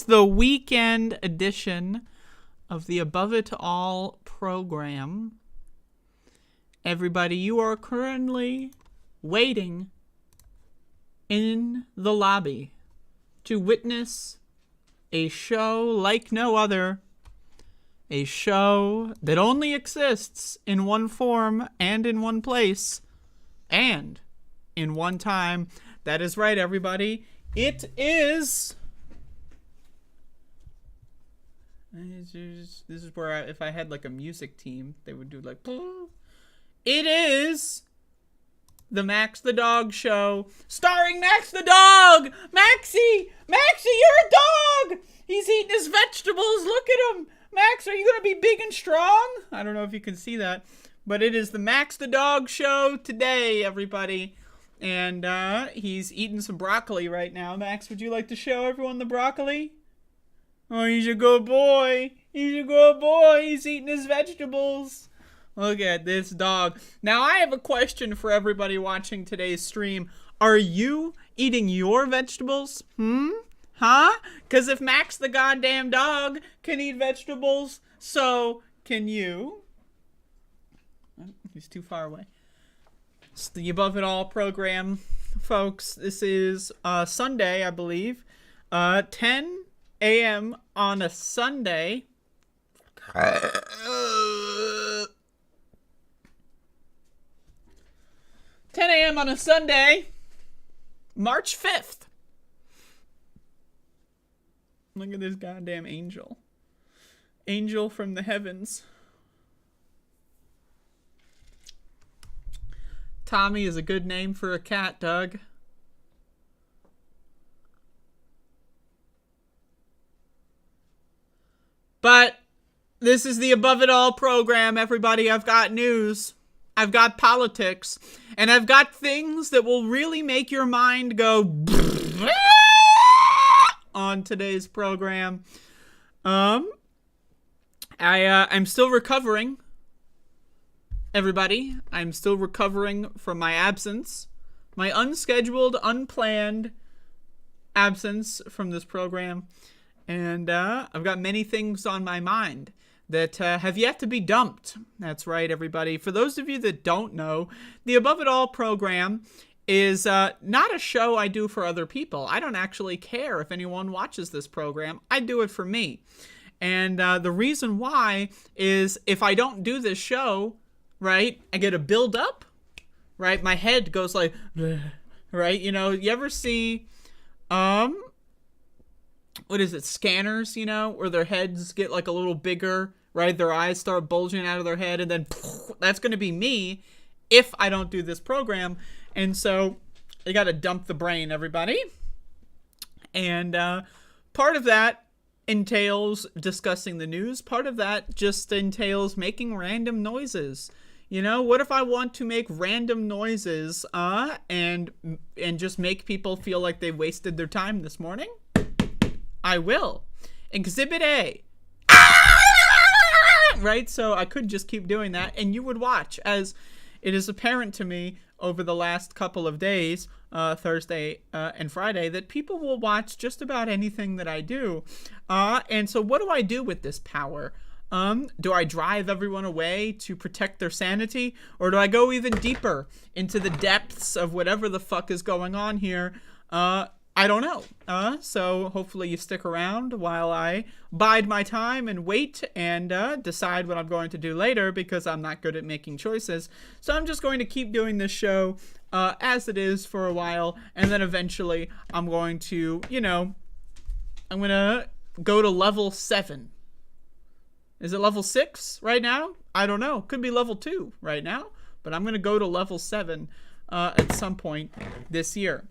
the weekend edition of the Above It All program. Everybody, you are currently waiting in the lobby to witness a show like no other. A show that only exists in one form and in one place and in one time. That is right, everybody. It is... This is where if I had like a music team, they would do like... It is the Max the Dog Show, starring Max the Dog! Maxie, you're a dog! He's eating his vegetables, look at him! Max, are you going to be big and strong? I don't know if you can see that. But it is the Max the Dog Show today, everybody. And he's eating some broccoli right now. Max, would you like to show everyone the broccoli? Oh, he's a good boy. He's a good boy. He's eating his vegetables. Look at this dog. Now, I have a question for everybody watching today's stream. Are you eating your vegetables? Huh? Because if Max the goddamn dog can eat vegetables, so can you. He's too far away. It's the Above It All program, folks. This is Sunday, I believe. 10 a.m. on a Sunday. 10 a.m. on a Sunday, March 5th. Look at this goddamn angel. Angel from the heavens. Tommy is a good name for a cat, Doug. But this is the Above It All program, everybody. I've got news. I've got politics. And I've got things that will really make your mind go... on today's program. I'm still recovering, everybody. I'm still recovering from my absence, my unscheduled, unplanned absence from this program, and I've got many things on my mind that have yet to be dumped. That's right, everybody. For those of you that don't know, the Above It All program is not a show I do for other people. I don't actually care if anyone watches this program. I do it for me. And the reason why is if I don't do this show, right, I get a build up, right? My head goes like, right? You know, you ever see, what is it, scanners, you know, where their heads get like a little bigger, right? Their eyes start bulging out of their head, and then that's going to be me if I don't do this program. And so you got to dump the brain, everybody. And part of that entails discussing the news. Part of that just entails making random noises. You know, what if I want to make random noises and just make people feel like they wasted their time this morning? I will. Exhibit A. Right? So I could just keep doing that, and you would watch, as it is apparent to me over the last couple of days, Thursday and Friday, that people will watch just about anything that I do. And so what do I do with this power? Do I drive everyone away to protect their sanity? Or do I go even deeper into the depths of whatever the fuck is going on here? I don't know. So hopefully you stick around while I bide my time and wait and decide what I'm going to do later, because I'm not good at making choices. So I'm just going to keep doing this show as it is for a while, and then eventually I'm going to, you know, I'm going to go to level 7. Is it level 6 right now? I don't know. Could be level 2 right now, but I'm going to go to level 7 at some point this year.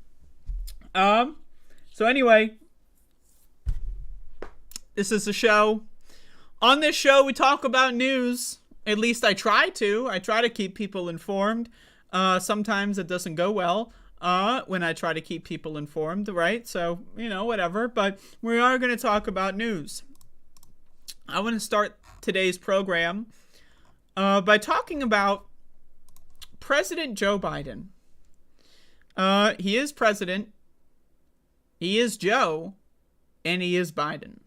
So anyway, this is the show. On this show, we talk about news. At least I try to. I try to keep people informed. Sometimes it doesn't go well when I try to keep people informed, right? So, you know, whatever. But we are going to talk about news. I want to start today's program by talking about President Joe Biden. He is president. He is Joe. and he is Biden.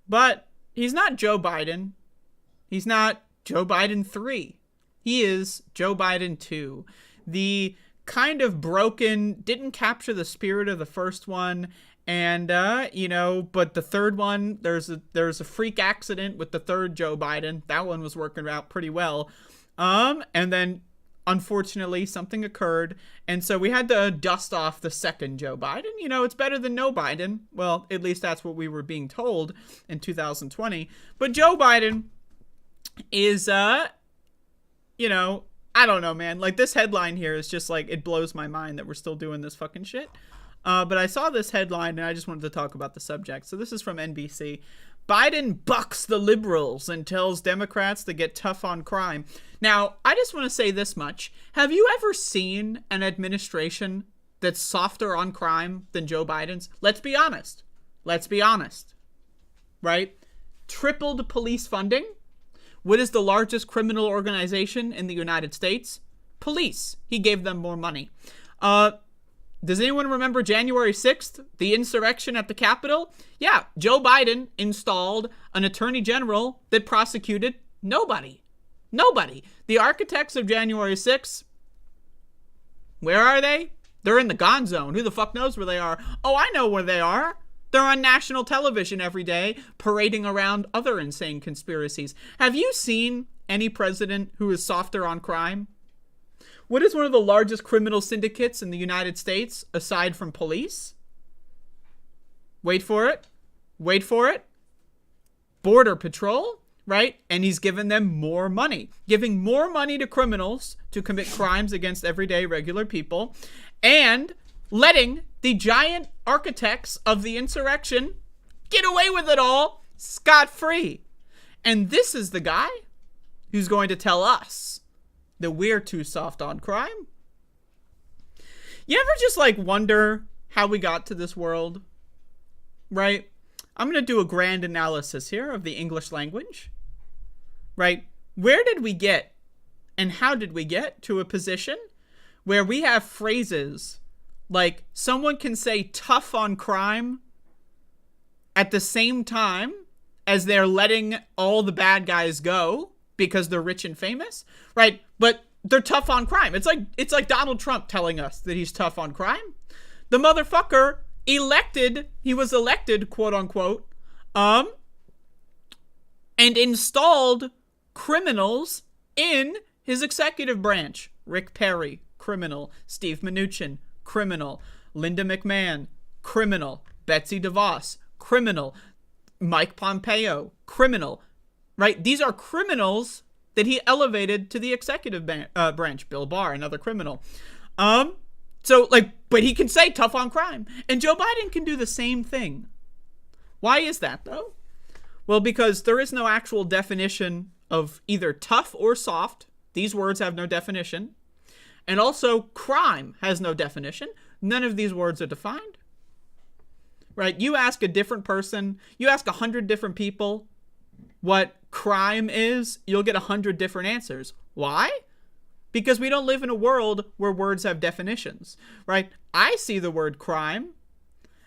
But he's not Joe Biden. He's not Joe Biden 3. He is Joe Biden 2. The kind of broken, didn't capture the spirit of the first one. And, but the third one, there's a freak accident with the third Joe Biden. That one was working out pretty well. And then, unfortunately, something occurred. And so we had to dust off the second Joe Biden. It's better than no Biden. Well, at least that's what we were being told in 2020. But Joe Biden is, I don't know, man. Like, this headline here is just like, it blows my mind that we're still doing this fucking shit. But I saw this headline and I just wanted to talk about the subject. So this is from NBC. Biden bucks the liberals and tells Democrats to get tough on crime. Now, I just want to say this much. Have you ever seen an administration that's softer on crime than Joe Biden's? Let's be honest. Right? Tripled police funding. What is the largest criminal organization in the United States? Police. He gave them more money. Does anyone remember January 6th, the insurrection at the Capitol? Yeah, Joe Biden installed an attorney general that prosecuted nobody. The architects of January 6th, where are they? They're in the gone zone. Who the fuck knows where they are? Oh, I know where they are. They're on national television every day, parading around other insane conspiracies. Have you seen any president who is softer on crime? What is one of the largest criminal syndicates in the United States, aside from police? Wait for it. Border Patrol, right? And he's given them more money. Giving more money to criminals to commit crimes against everyday regular people. And letting the giant architects of the insurrection get away with it all scot-free. And this is the guy who's going to tell us that we're too soft on crime. You ever just wonder how we got to this world? Right? I'm going to do a grand analysis here of the English language. Right? Where did we get and how did we get to a position where we have phrases like someone can say tough on crime at the same time as they're letting all the bad guys go because they're rich and famous, right? But they're tough on crime. It's like Donald Trump telling us that he's tough on crime. The motherfucker he was elected, quote unquote, and installed criminals in his executive branch. Rick Perry, criminal. Steve Mnuchin, criminal. Linda McMahon, criminal. Betsy DeVos, criminal. Mike Pompeo, criminal. Right? These are criminals that he elevated to the executive branch. Bill Barr, another criminal. But he can say tough on crime. And Joe Biden can do the same thing. Why is that, though? Well, because there is no actual definition of either tough or soft. These words have no definition. And also, crime has no definition. None of these words are defined. Right? You ask a different person, you ask 100 different people what crime is, you'll get 100 different answers. Why? Because we don't live in a world where words have definitions, right? I see the word crime,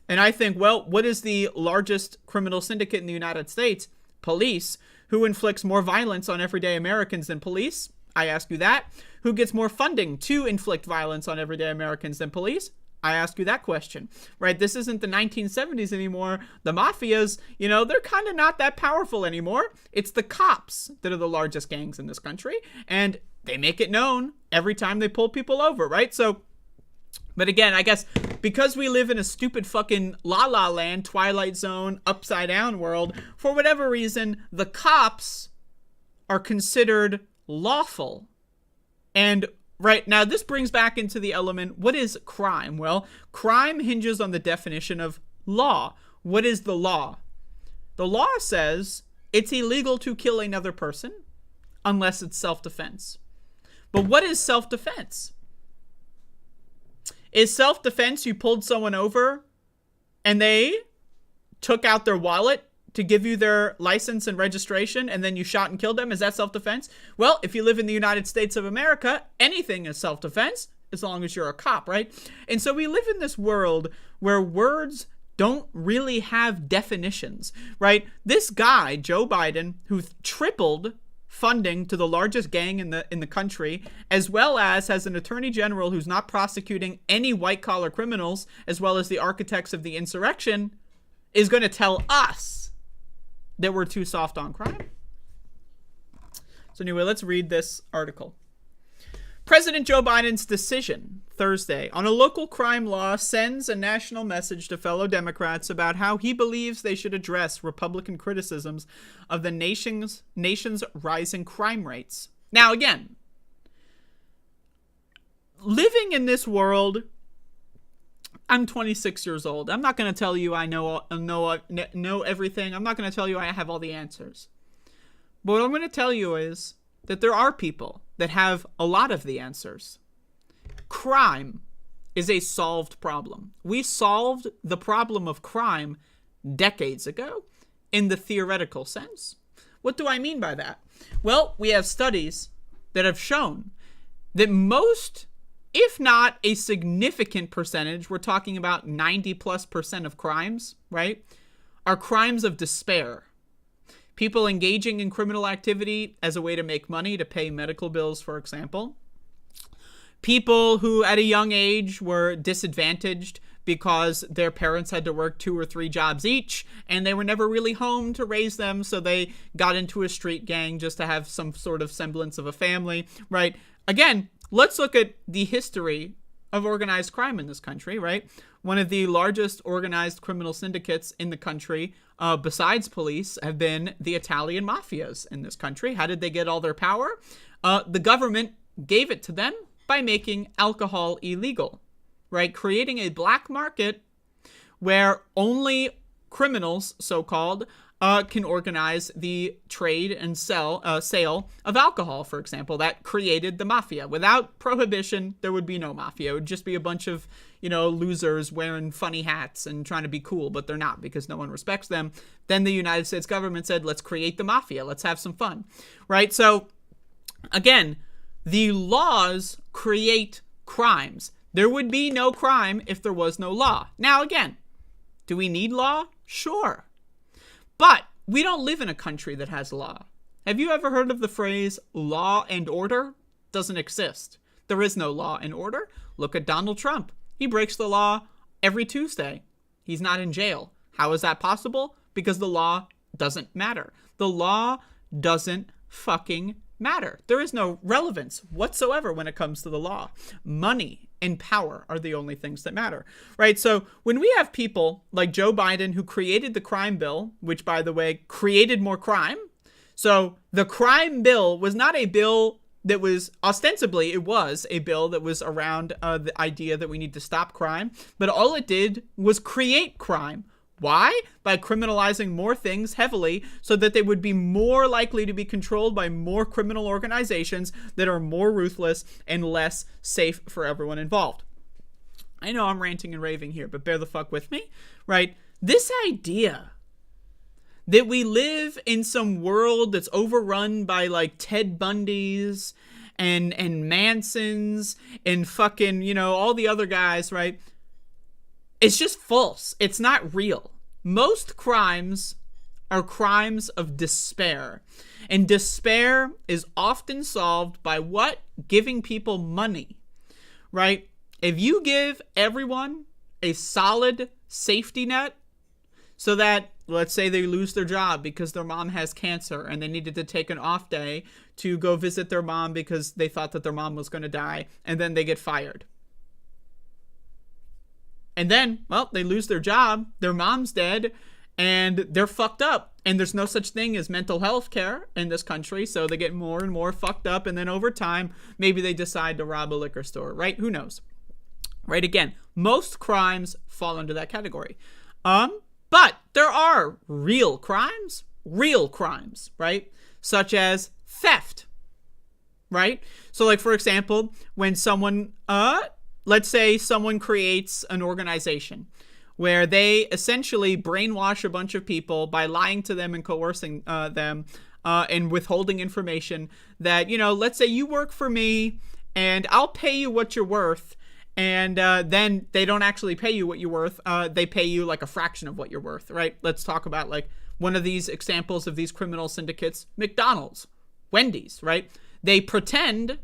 and I think, well, what is the largest criminal syndicate in the United States? Police. Who inflicts more violence on everyday Americans than police? I ask you that. Who gets more funding to inflict violence on everyday Americans than police? I ask you that question, right? This isn't the 1970s anymore. The mafias, they're kind of not that powerful anymore. It's the cops that are the largest gangs in this country, and they make it known every time they pull people over, right? So, but again, I guess because we live in a stupid fucking La La Land, Twilight Zone, upside down world, for whatever reason, the cops are considered lawful. And right now, this brings back into the element, what is crime? Well, crime hinges on the definition of law. What is the law? The law says it's illegal to kill another person unless it's self-defense. But what is self-defense? Is self-defense you pulled someone over and they took out their wallet to give you their license and registration, and then you shot and killed them? Is that self-defense? Well, if you live in the United States of America, anything is self-defense as long as you're a cop, right? And so we live in this world where words don't really have definitions, right? This guy, Joe Biden, who tripled funding to the largest gang in the country, as well as has an attorney general who's not prosecuting any white-collar criminals, as well as the architects of the insurrection, is going to tell us that we're too soft on crime. So anyway, let's read this article. President Joe Biden's decision Thursday on a local crime law sends a national message to fellow Democrats about how he believes they should address Republican criticisms of the nation's rising crime rates. Now, again, living in this world, I'm 26 years old. I'm not going to tell you I know everything. I'm not going to tell you I have all the answers. But what I'm going to tell you is that there are people that have a lot of the answers. Crime is a solved problem. We solved the problem of crime decades ago in the theoretical sense. What do I mean by that? Well, we have studies that have shown that most, if not a significant percentage, we're talking about 90+% of crimes, right, are crimes of despair. People engaging in criminal activity as a way to make money, to pay medical bills, for example. People who at a young age were disadvantaged because their parents had to work 2 or 3 jobs each and they were never really home to raise them, so they got into a street gang just to have some sort of semblance of a family, right? Again, let's look at the history of organized crime in this country, right? One of the largest organized criminal syndicates in the country, besides police, have been the Italian mafias in this country. How did they get all their power? The government gave it to them by making alcohol illegal, right? Creating a black market where only criminals, so-called, can organize the trade and sale of alcohol, for example. That created the mafia. Without prohibition, there would be no mafia. It would just be a bunch of, losers wearing funny hats and trying to be cool, but they're not because no one respects them. Then the United States government said, let's create the mafia. Let's have some fun, right? So, again, the laws create crimes. There would be no crime if there was no law. Now, again, do we need law? Sure. But we don't live in a country that has law. Have you ever heard of the phrase law and order? Doesn't exist. There is no law and order. Look at Donald Trump. He breaks the law every Tuesday. He's not in jail. How is that possible? Because the law doesn't matter. The law doesn't fucking matter. There is no relevance whatsoever when it comes to the law. Money and power are the only things that matter, right? So when we have people like Joe Biden who created the crime bill, which, by the way, created more crime. So the crime bill was not a bill that was, ostensibly, it was a bill that was around the idea that we need to stop crime, but all it did was create crime. Why? By criminalizing more things heavily so that they would be more likely to be controlled by more criminal organizations that are more ruthless and less safe for everyone involved. I know I'm ranting and raving here, but bear the fuck with me, right? This idea that we live in some world that's overrun by like Ted Bundys and Mansons and fucking, all the other guys, right? It's just false. It's not real. Most crimes are crimes of despair. And despair is often solved by what? Giving people money, right? If you give everyone a solid safety net so that, let's say they lose their job because their mom has cancer and they needed to take an off day to go visit their mom because they thought that their mom was going to die, and then they get fired. And then, well, they lose their job, their mom's dead, and they're fucked up. And there's no such thing as mental health care in this country, so they get more and more fucked up, and then over time, maybe they decide to rob a liquor store, right? Who knows? Right, again, most crimes fall into that category. But there are real crimes, right? Such as theft, right? So, like, for example, when someone, let's say someone creates an organization where they essentially brainwash a bunch of people by lying to them and coercing them and withholding information that, let's say you work for me and I'll pay you what you're worth, And then they don't actually pay you what you're worth. They pay you like a fraction of what you're worth, right? Let's talk about like one of these examples of these criminal syndicates, McDonald's, Wendy's, right? They pretend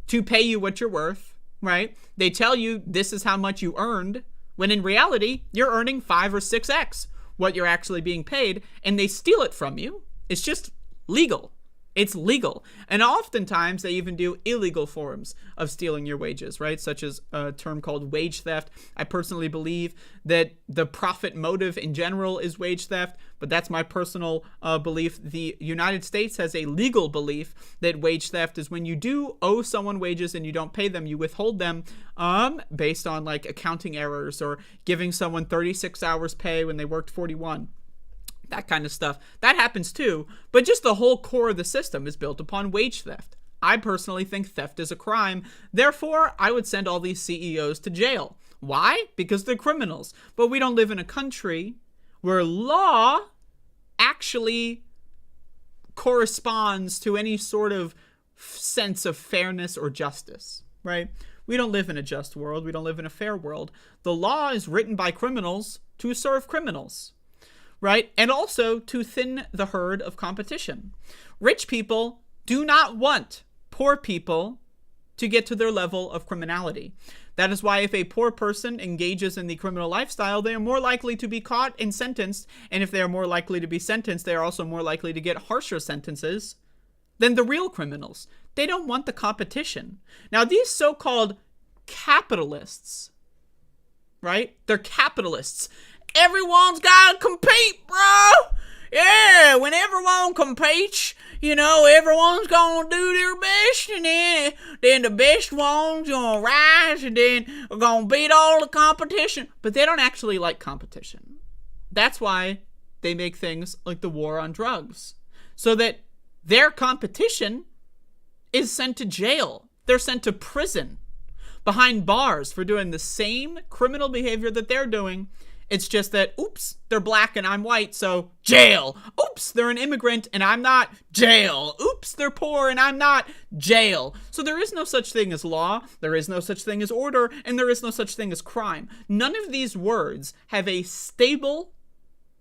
to pay you what you're worth, right? They tell you this is how much you earned, when in reality, you're earning 5 or 6x what you're actually being paid, and they steal it from you. It's just legal. It's legal. And oftentimes they even do illegal forms of stealing your wages, right? Such as a term called wage theft. I personally believe that the profit motive in general is wage theft, but that's my personal belief. The United States has a legal belief that wage theft is when you do owe someone wages and you don't pay them, you withhold them based on like accounting errors or giving someone 36 hours pay when they worked 41. That kind of stuff. That happens too, but just the whole core of the system is built upon wage theft. I personally think theft is a crime. Therefore, I would send all these CEOs to jail. Why? Because they're criminals. But we don't live in a country where law actually corresponds to any sort of sense of fairness or justice, right? We don't live in a just world. We don't live in a fair world. The law is written by criminals to serve criminals, right? And also to thin the herd of competition. Rich people do not want poor people to get to their level of criminality. That is why if a poor person engages in the criminal lifestyle, they are more likely to be caught and sentenced. And if they are more likely to be sentenced, they are also more likely to get harsher sentences than the real criminals. They don't want the competition. Now, these so-called capitalists, right? They're capitalists. Everyone's gotta compete, bro. Yeah, when everyone competes, you know, everyone's gonna do their best, and then the best ones gonna rise, and then we're gonna beat all the competition. But they don't actually like competition. That's why they make things like the war on drugs, so that their competition is sent to jail. They're sent to prison, behind bars for doing the same criminal behavior that they're doing. It's just that, oops, they're black and I'm white, so jail. Oops, they're an immigrant and I'm not, jail. Oops, they're poor and I'm not, jail. So there is no such thing as law, there is no such thing as order, and there is no such thing as crime. None of these words have a stable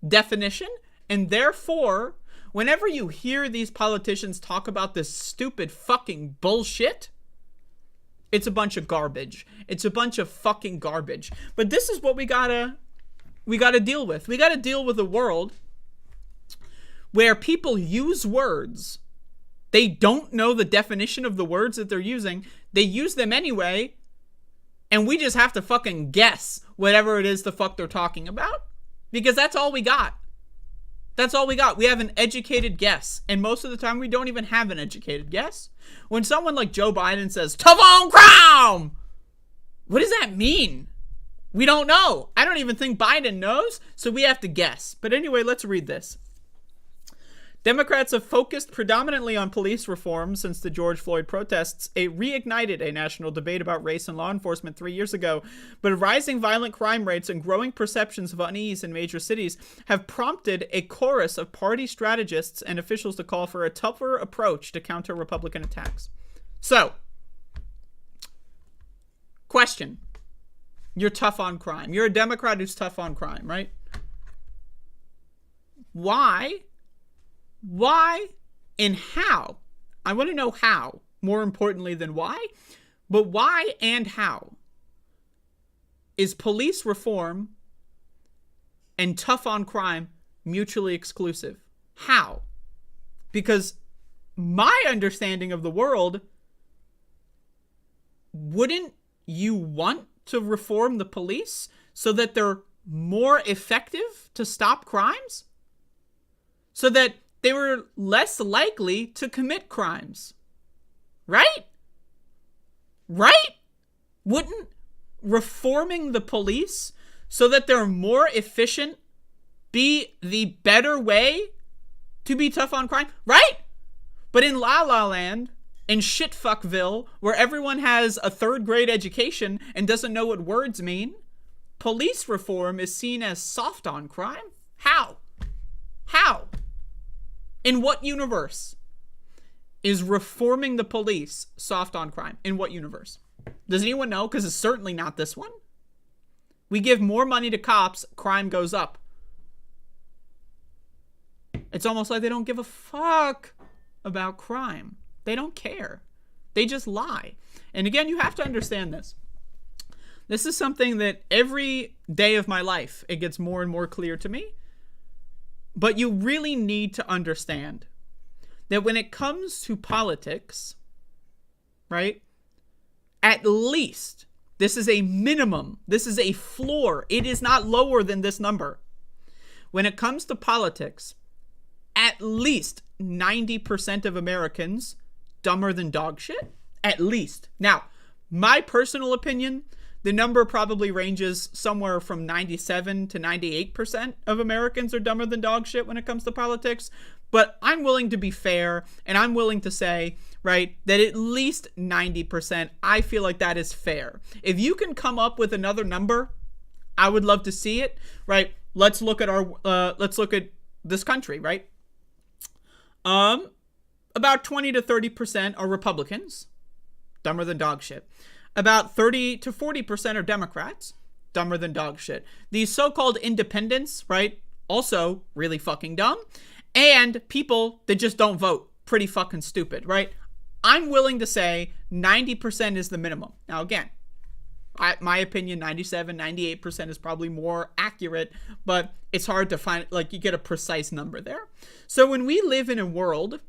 definition, and therefore, whenever you hear these politicians talk about this stupid fucking bullshit, it's a bunch of garbage. It's a bunch of fucking garbage. But this is what we gotta deal with. We gotta deal with a world where people use words. They don't know the definition of the words that they're using. They use them anyway, and we just have to fucking guess whatever it is the fuck they're talking about. Because that's all we got. That's all we got. We have an educated guess. And most of the time, we don't even have an educated guess. When someone like Joe Biden says, tough on crime, what does that mean? We don't know. I don't even think Biden knows, so we have to guess. But anyway, let's read this. Democrats have focused predominantly on police reform since the George Floyd protests. It reignited a national debate about race and law enforcement 3 years ago, but rising violent crime rates and growing perceptions of unease in major cities have prompted a chorus of party strategists and officials to call for a tougher approach to counter Republican attacks. So, question. You're tough on crime. You're a Democrat who's tough on crime, right? Why and how? I want to know how, more importantly than why, but why and how is police reform and tough on crime mutually exclusive? How? Because my understanding of the world, wouldn't you want to reform the police so that they're more effective to stop crimes? So that they were less likely to commit crimes. Right? Right? Wouldn't reforming the police so that they're more efficient be the better way to be tough on crime? Right? But in La La Land, in Shitfuckville, where everyone has a third grade education and doesn't know what words mean, police reform is seen as soft on crime? How? How? In what universe is reforming the police soft on crime? In what universe? Does anyone know? Because it's certainly not this one. We give more money to cops, crime goes up. It's almost like they don't give a fuck about crime. They don't care. They just lie. And again, you have to understand this. This is something that every day of my life, it gets more and more clear to me. But you really need to understand that when it comes to politics, right, at least, this is a minimum, this is a floor, it is not lower than this number. When it comes to politics, at least 90% of Americans dumber than dog shit. At least. Now, my personal opinion, the number probably ranges somewhere from 97 to 98% of Americans are dumber than dog shit when it comes to politics. But I'm willing to be fair, and I'm willing to say, right, that at least 90%, I feel like that is fair. If you can come up with another number, I would love to see it, right? Let's look at this country, right? About 20 to 30% are Republicans, dumber than dog shit. About 30 to 40% are Democrats, dumber than dog shit. These so-called independents, right, also really fucking dumb. And people that just don't vote, pretty fucking stupid, right? I'm willing to say 90% is the minimum. Now, again, my opinion, 97, 98% is probably more accurate, but it's hard to find, like, you get a precise number there. So when we live in a world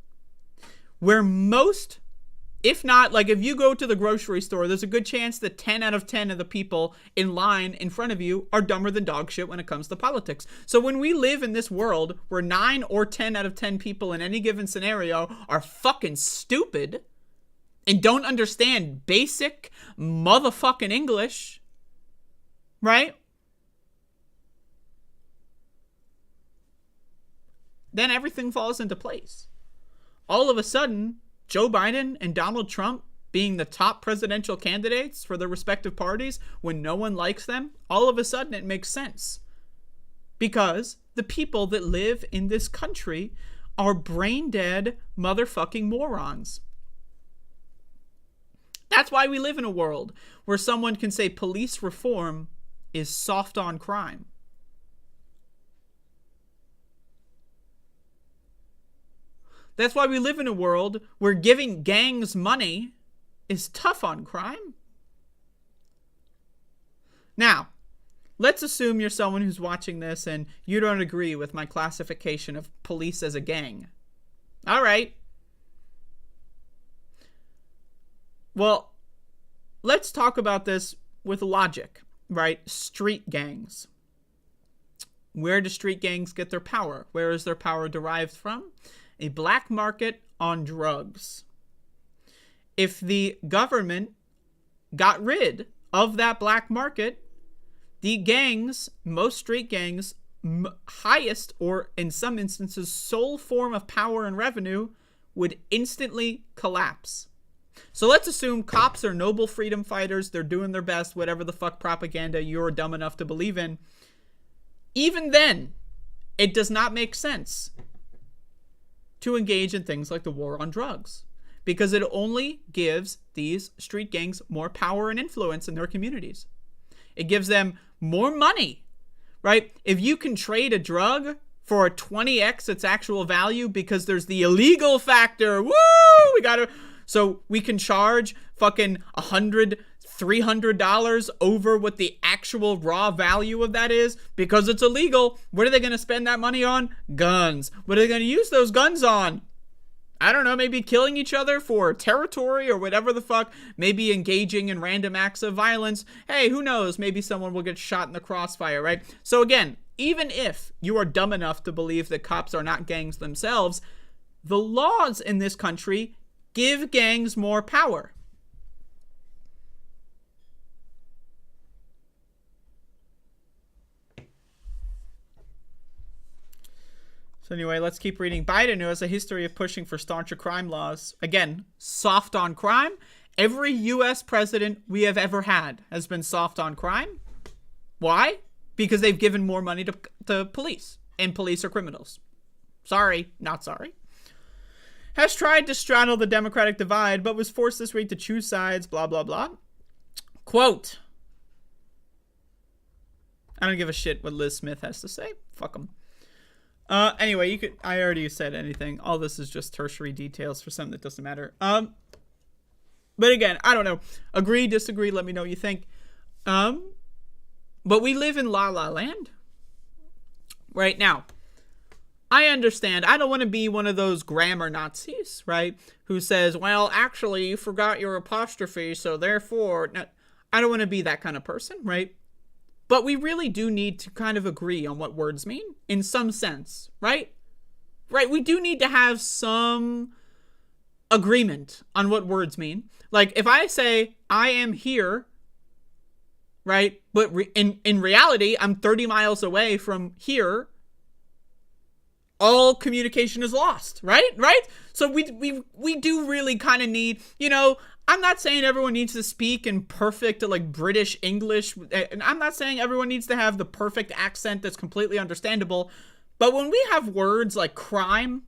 where most, if not, like, if you go to the grocery store, there's a good chance that 10 out of 10 of the people in line in front of you are dumber than dog shit when it comes to politics. So when we live in this world where 9 or 10 out of 10 people in any given scenario are fucking stupid and don't understand basic motherfucking English, right? Then everything falls into place. All of a sudden, Joe Biden and Donald Trump being the top presidential candidates for their respective parties when no one likes them, all of a sudden it makes sense. Because the people that live in this country are brain dead motherfucking morons. That's why we live in a world where someone can say police reform is soft on crime. That's why we live in a world where giving gangs money is tough on crime. Now, let's assume you're someone who's watching this and you don't agree with my classification of police as a gang. All right. Well, let's talk about this with logic, right? Street gangs. Where do street gangs get their power? Where is their power derived from? A black market on drugs. If the government got rid of that black market, the gangs, most street gangs, highest or in some instances sole form of power and revenue would instantly collapse. So let's assume cops are noble freedom fighters. They're doing their best, whatever the fuck propaganda you're dumb enough to believe in. Even then, it does not make sense to engage in things like the war on drugs, because it only gives these street gangs more power and influence in their communities. It gives them more money, right? If you can trade a drug for a 20x its actual value because there's the illegal factor, woo, so we can charge fucking $100, $300 over what the actual raw value of that is because it's illegal. What are they going to spend that money on? Guns. What are they going to use those guns on? I don't know, maybe killing each other for territory or whatever the fuck. Maybe engaging in random acts of violence. Hey, who knows? Maybe someone will get shot in the crossfire, right? So again, even if you are dumb enough to believe that cops are not gangs themselves, the laws in this country give gangs more power. So anyway, let's keep reading. Biden, who has a history of pushing for stauncher crime laws, again, soft on crime. Every U.S. president we have ever had has been soft on crime. Why? Because they've given more money to police, and police are criminals. Sorry, not sorry. Has tried to straddle the Democratic divide, but was forced this week to choose sides, blah, blah, blah. Quote. I don't give a shit what Liz Smith has to say. Fuck them. Anyway, you could. I already said anything. All this is just tertiary details for something that doesn't matter. But again, I don't know. Agree, disagree. Let me know what you think. But we live in La La Land right now. I understand. I don't want to be one of those grammar Nazis, right? Who says, well, actually, you forgot your apostrophe, so therefore... No, I don't want to be that kind of person, right? But we really do need to kind of agree on what words mean, in some sense, right? Right, we do need to have some agreement on what words mean. Like, if I say, I am here, right? But in reality, I'm 30 miles away from here. All communication is lost, right? Right? So we do really kind of need, you know, I'm not saying everyone needs to speak in perfect, like, British English. And I'm not saying everyone needs to have the perfect accent that's completely understandable. But when we have words like crime,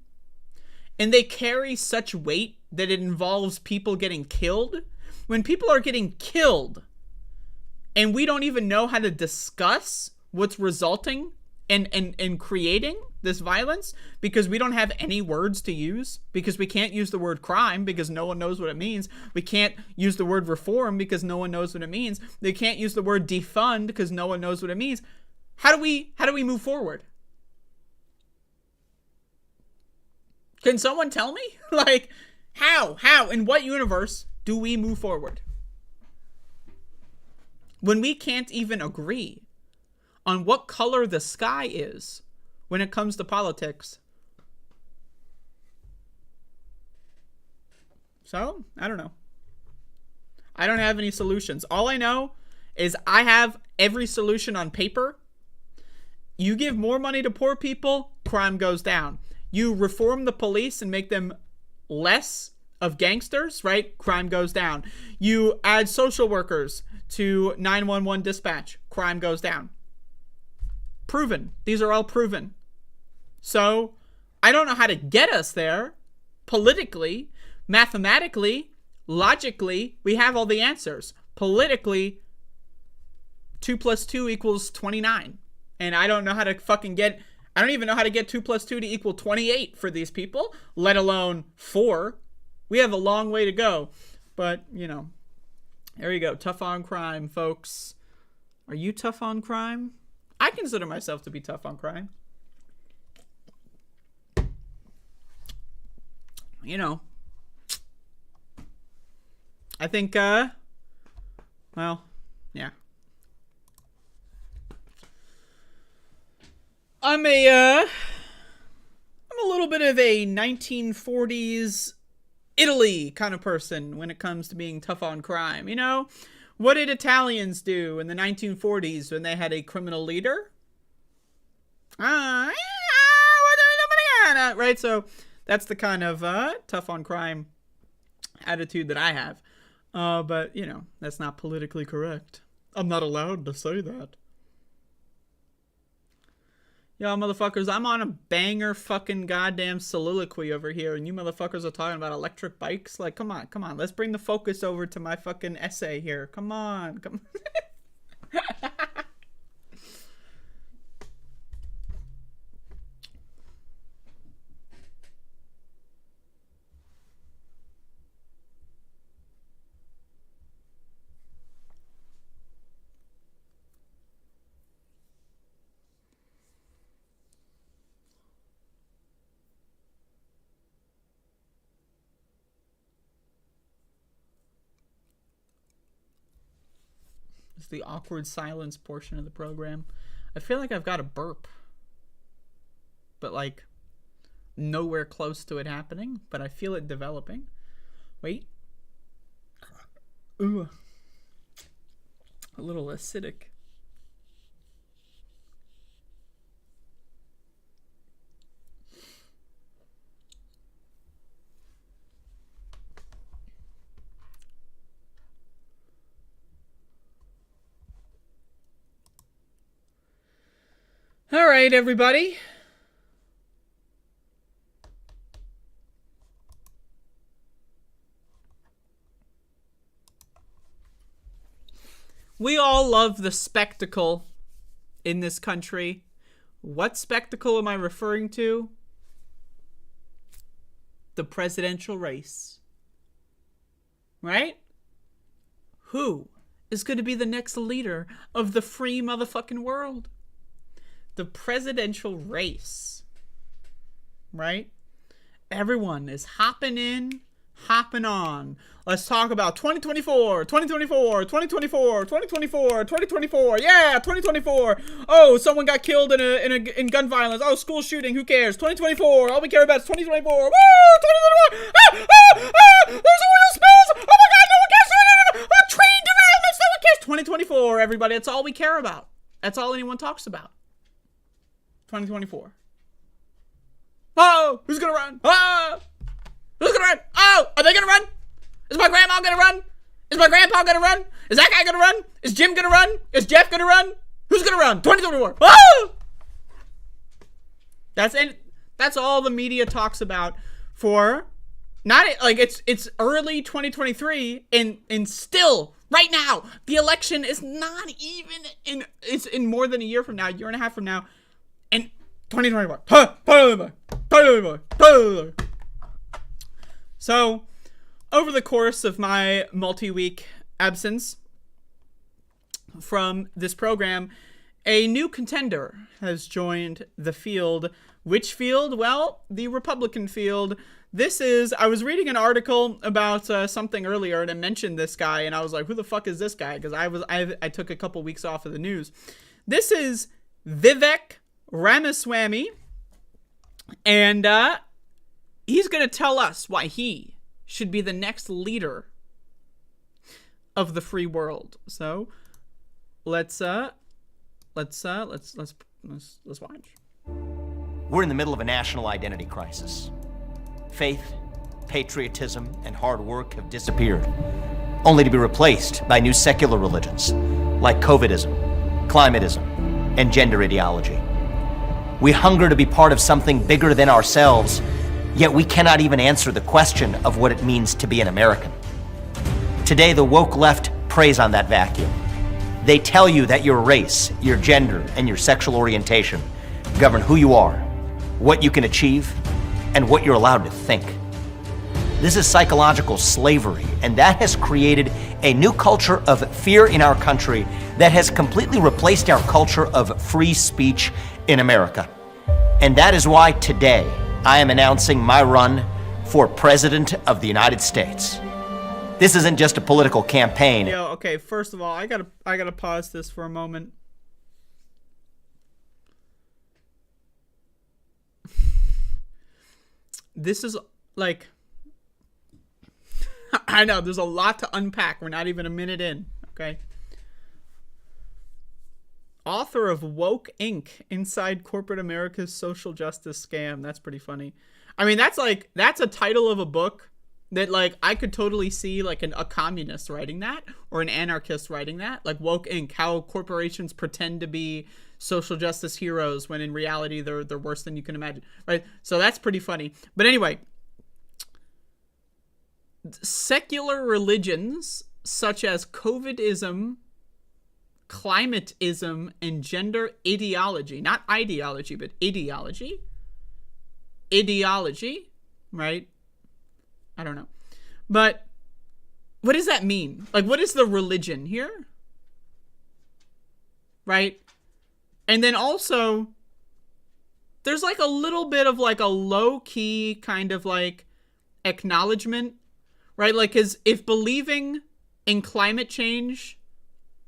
and they carry such weight that it involves people getting killed, when people are getting killed, and we don't even know how to discuss what's resulting in creating this violence because we don't have any words to use, because we can't use the word crime because no one knows what it means. We can't use the word reform because no one knows what it means. They can't use the word defund because no one knows what it means. How do we move forward? Can someone tell me? Like, how, in what universe do we move forward? When we can't even agree on what color the sky is when it comes to politics. So, I don't know. I don't have any solutions. All I know is I have every solution on paper. You give more money to poor people, crime goes down. You reform the police and make them less of gangsters, right? Crime goes down. You add social workers to 911 dispatch, crime goes down. Proven. These are all proven. So, I don't know how to get us there. Politically, mathematically, logically, we have all the answers. Politically, 2 plus 2 equals 29. And I don't know how to fucking get... I don't even know how to get 2 plus 2 to equal 28 for these people, let alone 4. We have a long way to go. But, you know, there you go. Tough on crime, folks. Are you tough on crime? I consider myself to be tough on crime. You know. I think, well, yeah. I'm a little bit of a 1940s Italy kind of person when it comes to being tough on crime. You know, what did Italians do in the 1940s when they had a criminal leader? Right? So that's the kind of tough on crime attitude that I have. But, you know, that's not politically correct. I'm not allowed to say that. Yo, motherfuckers, I'm on a banger fucking goddamn soliloquy over here, and you motherfuckers are talking about electric bikes? Like, come on. Let's bring the focus over to my fucking essay here. Come on. It's the awkward silence portion of the program. I feel like I've got a burp. But, like, nowhere close to it happening. But I feel it developing. Wait. Ooh. A little acidic. All right, everybody. We all love the spectacle in this country. What spectacle am I referring to? The presidential race. Right? Who is going to be the next leader of the free motherfucking world? The presidential race. Right? Everyone is hopping in, hopping on. Let's talk about 2024, 2024, 2024, 2024, 2024. Yeah, 2024. Oh, someone got killed in gun violence. Oh, school shooting. Who cares? 2024. All we care about is 2024. Woo! 2024. There's oil spills. Oh my God, no one cares. Train derailments. No one cares. 2024, everybody. That's all we care about. That's all anyone talks about. 2024. Oh, who's gonna run? Oh, who's gonna run? Oh, are they gonna run? Is my grandma gonna run? Is my grandpa gonna run? Is that guy gonna run? Is Jim gonna run? Is Jeff gonna run? Who's gonna run? 2024. Oh! That's it. That's all the media talks about for not like it's early 2023 and still right now the election is not even in, it's in more than a year from now, a year and a half from now, and 2024. So, over the course of my multi-week absence from this program, a new contender has joined the field. Which field? Well, the Republican field. This is, I was reading an article about something earlier, and I mentioned this guy, and I was like, who the fuck is this guy? Because I took a couple weeks off of the news. This is Vivek Ramaswamy, and he's going to tell us why he should be the next leader of the free world. So let's watch. We're in the middle of a national identity crisis. Faith, patriotism, and hard work have disappeared, only to be replaced by new secular religions like COVIDism, climatism, and gender ideology. We hunger to be part of something bigger than ourselves, yet we cannot even answer the question of what it means to be an American. Today, the woke left preys on that vacuum. They tell you that your race, your gender, and your sexual orientation govern who you are, what you can achieve, and what you're allowed to think. This is psychological slavery, and that has created a new culture of fear in our country that has completely replaced our culture of free speech in America. And that is why today I am announcing my run for President of the United States. This isn't just a political campaign. Yo, okay, first of all, I gotta pause this for a moment. This is like, I know there's a lot to unpack. We're not even a minute in, okay? Author of Woke Inc. Inside Corporate America's Social Justice Scam. That's pretty funny. I mean, that's a title of a book that, like, I could totally see, like, a communist writing that or an anarchist writing that. Like, Woke Inc., how corporations pretend to be social justice heroes when in reality they're worse than you can imagine, right? So that's pretty funny. But anyway, secular religions such as COVIDism, climatism, and gender ideology, not ideology, but ideology, right? I don't know. But what does that mean? Like, what is the religion here? Right? And then also, there's like a little bit of like a low-key kind of like acknowledgement, right? Like, if believing in climate change,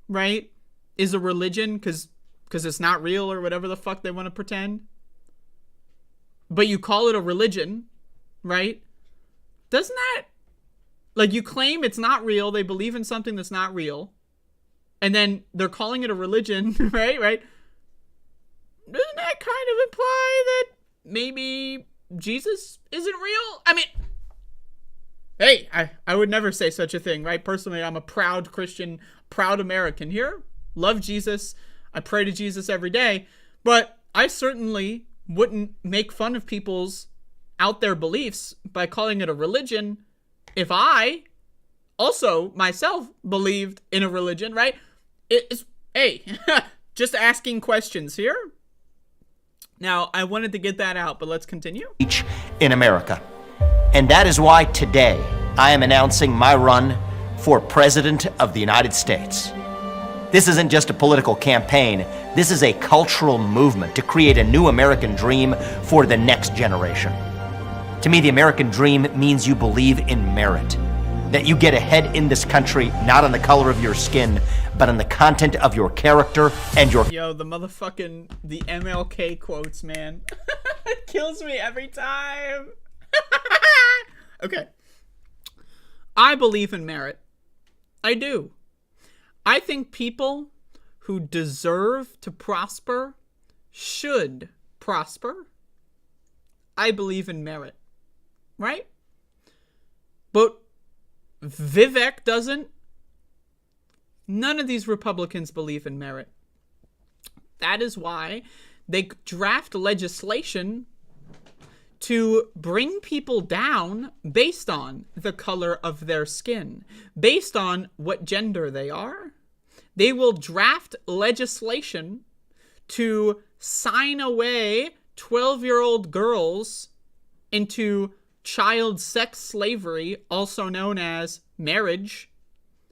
right, is a religion because it's not real or whatever the fuck they want to pretend, but you call it a religion, right? Doesn't that, like, you claim it's not real, they believe in something that's not real, and then they're calling it a religion, right? Doesn't that kind of imply that maybe Jesus isn't real? I mean, hey, I would never say such a thing, right? Personally, I'm a proud Christian, proud American here. Love Jesus. I pray to Jesus every day. But I certainly wouldn't make fun of people's out there beliefs by calling it a religion if I also myself believed in a religion, right? It's, hey, just asking questions here. Now, I wanted to get that out, but let's continue. In America. And that is why today I am announcing my run for President of the United States. This isn't just a political campaign. This is a cultural movement to create a new American dream for the next generation. To me, the American dream means you believe in merit, that you get ahead in this country not on the color of your skin, but on the content of your character and your... Yo, the MLK quotes, man. It kills me every time. Okay. I believe in merit. I do. I think people who deserve to prosper should prosper. I believe in merit. Right? But Vivek doesn't. None of these Republicans believe in merit. That is why they draft legislation to bring people down based on the color of their skin, based on what gender they are. They will draft legislation to sign away 12-year-old girls into child sex slavery, also known as marriage.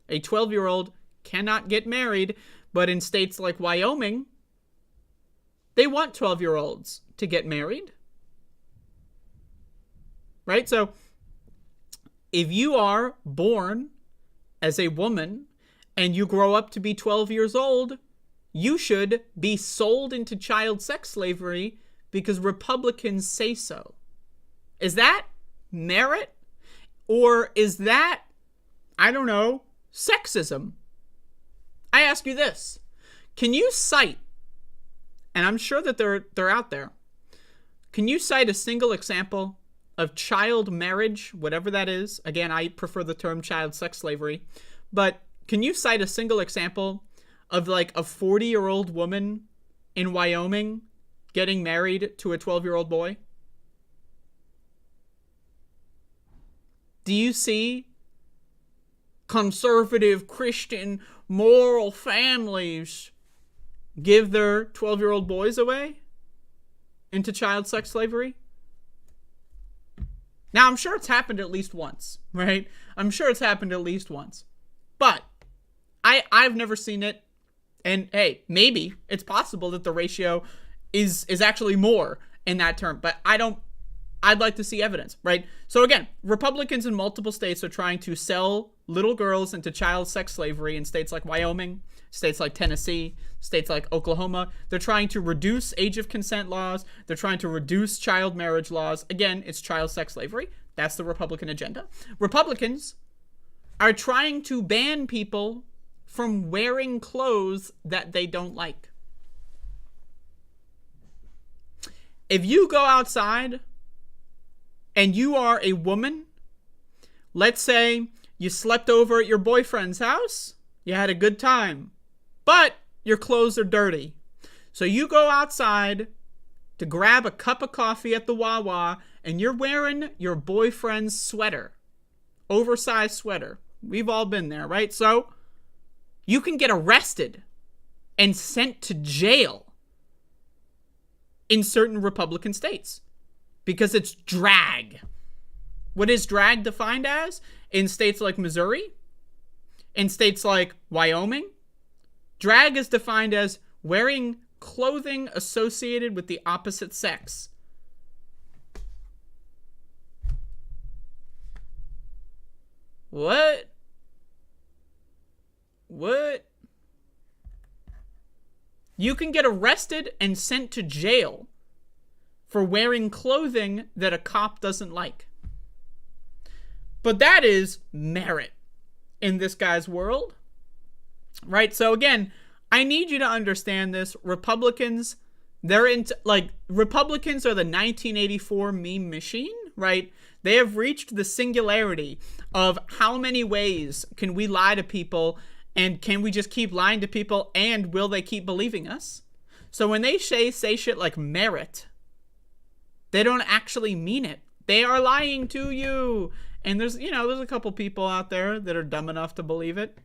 A 12-year-old cannot get married, but in states like Wyoming, they want 12-year-olds to get married. Right? So, if you are born as a woman and you grow up to be 12 years old, you should be sold into child sex slavery because Republicans say so. Is that merit? Or is that, I don't know, sexism? I ask you this. Can you cite, and I'm sure that they're out there, can you cite a single example of child marriage, whatever that is? Again, I prefer the term child sex slavery. But can you cite a single example of like a 40-year-old woman in Wyoming getting married to a 12-year-old boy? Do you see conservative, Christian, moral families give their 12-year-old boys away into child sex slavery? Now, I'm sure it's happened at least once, right? I'm sure it's happened at least once. But I've never seen it. And hey, maybe it's possible that the ratio is actually more in that term. But I'd like to see evidence, right? So again, Republicans in multiple states are trying to sell little girls into child sex slavery in states like Wyoming, states like Tennessee, states like Oklahoma. They're trying to reduce age of consent laws. They're trying to reduce child marriage laws. Again, it's child sex slavery. That's the Republican agenda. Republicans are trying to ban people from wearing clothes that they don't like. If you go outside and you are a woman, let's say you slept over at your boyfriend's house, you had a good time, but your clothes are dirty. So you go outside to grab a cup of coffee at the Wawa and you're wearing your boyfriend's sweater, oversized sweater. We've all been there, right? So you can get arrested and sent to jail in certain Republican states because it's drag. What is drag defined as? In states like Missouri, in states like Wyoming, drag is defined as wearing clothing associated with the opposite sex. What? You can get arrested and sent to jail for wearing clothing that a cop doesn't like. But that is merit in this guy's world, right? So again, I need you to understand this. Republicans, Republicans are the 1984 meme machine, right? They have reached the singularity of how many ways can we lie to people, and can we just keep lying to people, and will they keep believing us? So when they say shit like merit, they don't actually mean it. They are lying to you. And there's a couple people out there that are dumb enough to believe it.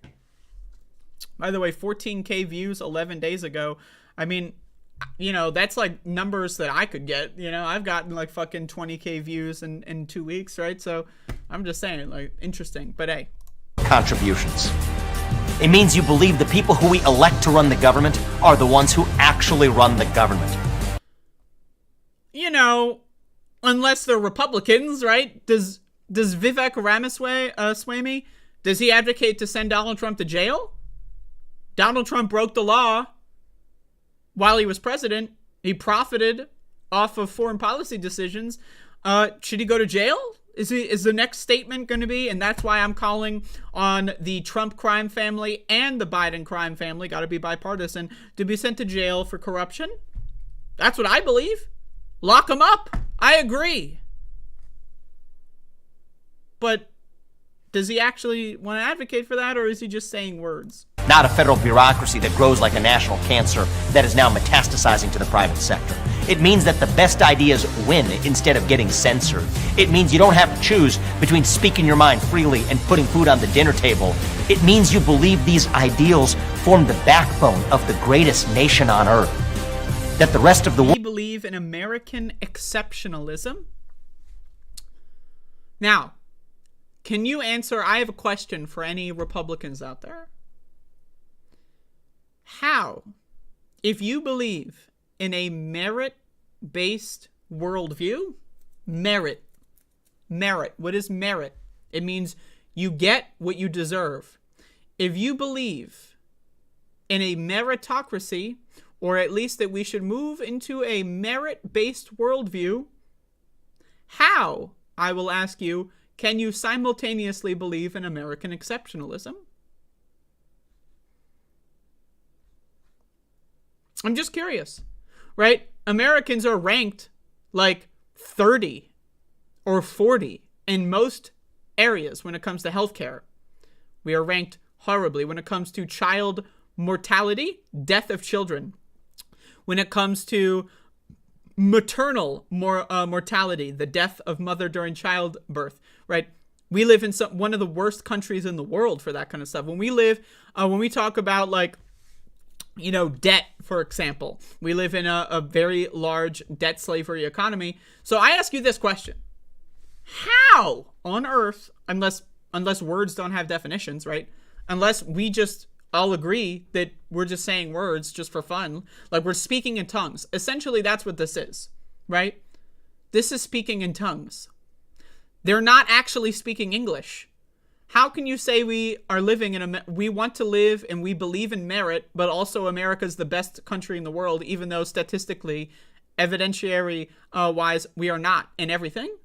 By the way, 14K views 11 days ago. I mean, you know, that's like numbers that I could get. You know, I've gotten like fucking 20K views in 2 weeks, right? So I'm just saying, like, interesting. But hey. Contributions. It means you believe the people who we elect to run the government are the ones who actually run the government. You know, unless they're Republicans, right? Does Vivek Ramaswamy, does he advocate to send Donald Trump to jail? Donald Trump broke the law while he was president. He profited off of foreign policy decisions. Should he go to jail? Is the next statement going to be, and that's why I'm calling on the Trump crime family and the Biden crime family, got to be bipartisan, to be sent to jail for corruption? That's what I believe. Lock them up. I agree. But does he actually want to advocate for that, or is he just saying words? Not a federal bureaucracy that grows like a national cancer that is now metastasizing to the private sector. It means that the best ideas win instead of getting censored. It means you don't have to choose between speaking your mind freely and putting food on the dinner table. It means you believe these ideals form the backbone of the greatest nation on earth. That the rest of the world... We believe in American exceptionalism. Now, can you answer? I have a question for any Republicans out there. How, if you believe in a merit-based worldview, merit, what is merit? It means you get what you deserve. If you believe in a meritocracy, or at least that we should move into a merit-based worldview, how, I will ask you, can you simultaneously believe in American exceptionalism? I'm just curious, right? Americans are ranked like 30 or 40 in most areas when it comes to healthcare. We are ranked horribly when it comes to child mortality, death of children. When it comes to maternal mortality, the death of mother during childbirth, right? We live in one of the worst countries in the world for that kind of stuff. When we talk about, like, you know, debt, for example, we live in a very large debt slavery economy. So I ask you this question. How on earth, unless words don't have definitions, right? Unless we just all agree that we're just saying words just for fun, like we're speaking in tongues. Essentially, that's what this is, right? This is speaking in tongues. They're not actually speaking English. How can you say we are living in we want to live and we believe in merit, but also America's the best country in the world, even though statistically, evidentiary wise, we are not in everything?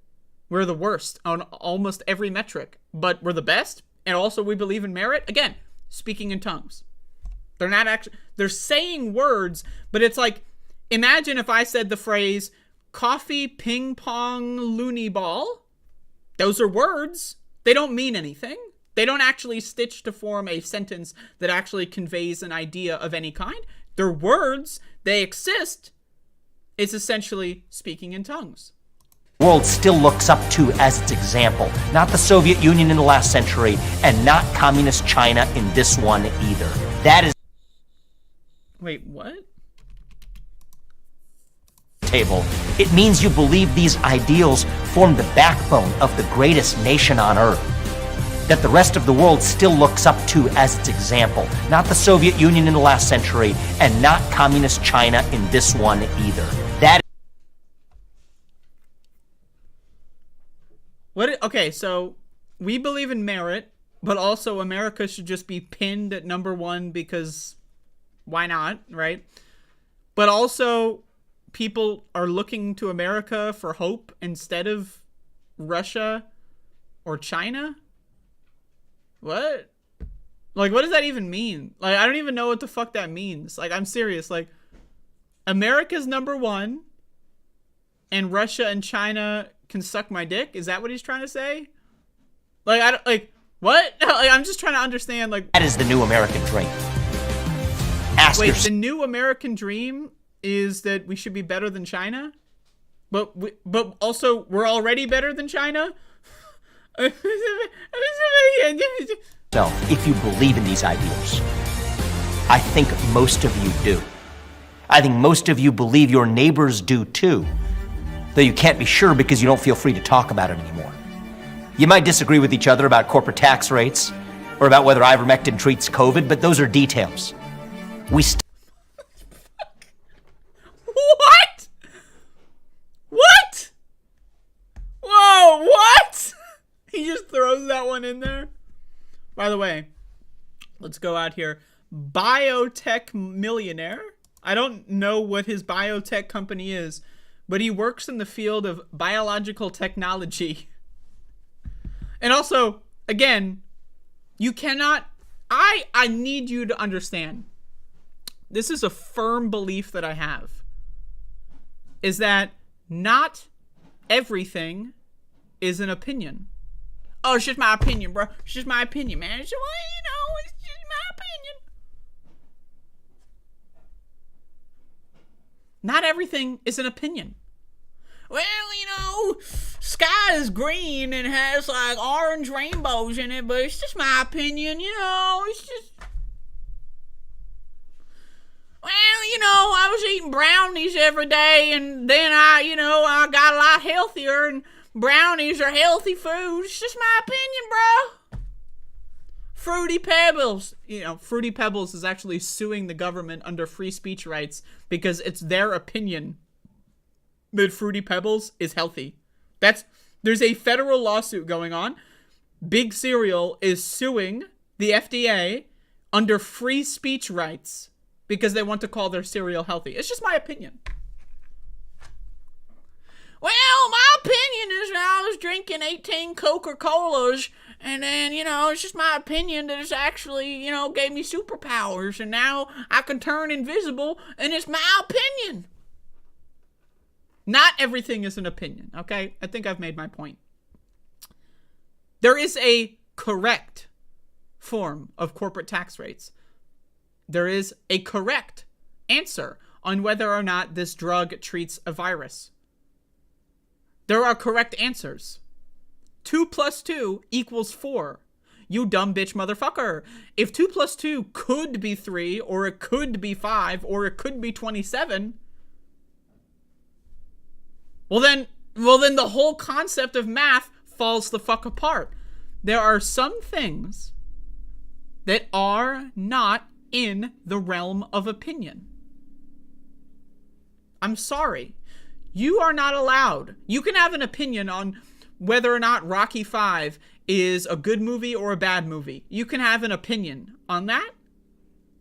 We're the worst on almost every metric, but we're the best, and also we believe in merit? Again, speaking in tongues. They're not actually, they're saying words, but it's like, imagine if I said the phrase, coffee, ping pong, loony ball. Those are words. They don't mean anything. They don't actually stitch to form a sentence that actually conveys an idea of any kind. They're words. They exist. It's essentially speaking in tongues. The world still looks up to as its example, not the Soviet Union in the last century, and not communist China in this one either. That is... Wait, what? Table. It means you believe these ideals form the backbone of the greatest nation on earth. That the rest of the world still looks up to as its example, not the Soviet Union in the last century, and not communist China in this one either. That... What? Okay, so we believe in merit, but also America should just be pinned at #1 because why not, right? But also people are looking to America for hope instead of Russia or China? What? Like, what does that even mean? Like, I don't even know what the fuck that means. Like, I'm serious. Like, America's #1 and Russia and China can suck my dick? Is that what he's trying to say? Like, I don't, like, what? Like, I'm just trying to understand, like... That is the new American dream. Wait, the new American dream is that we should be better than China? But also, we're already better than China? So, if you believe in these ideals, I think most of you do. I think most of you believe your neighbors do too, though you can't be sure because you don't feel free to talk about it anymore. You might disagree with each other about corporate tax rates or about whether ivermectin treats COVID, but those are details. What? What? Whoa, what? He just throws that one in there. By the way, let's go out here. Biotech millionaire. I don't know what his biotech company is, but he works in the field of biological technology. And also, again, you cannot... I need you to understand. This is a firm belief that I have. Is that not everything is an opinion. Oh, it's just my opinion, bro. It's just my opinion, man. It's, well, you know, it's just my opinion. Not everything is an opinion. Well, you know, sky is green and has like orange rainbows in it, but it's just my opinion, you know, it's just... Well, you know, I was eating brownies every day and then I got a lot healthier and brownies are healthy food. It's just my opinion, bro. Fruity Pebbles. You know, Fruity Pebbles is actually suing the government under free speech rights because it's their opinion that Fruity Pebbles is healthy. There's a federal lawsuit going on. Big Cereal is suing the FDA under free speech rights because they want to call their cereal healthy. It's just my opinion. Well, my opinion is that I was drinking 18 Coca-Colas and then, you know, it's just my opinion that it's actually, you know, gave me superpowers and now I can turn invisible and it's my opinion. Not everything is an opinion, okay? I think I've made my point. There is a correct form of corporate tax rates. There is a correct answer on whether or not this drug treats a virus. There are correct answers. 2 + 2 = 4. You dumb bitch motherfucker. If 2 + 2 could be 3, or it could be 5, or it could be 27... Well then the whole concept of math falls the fuck apart. There are some things that are not in the realm of opinion. I'm sorry. You are not allowed. You can have an opinion on whether or not Rocky V is a good movie or a bad movie. You can have an opinion on that.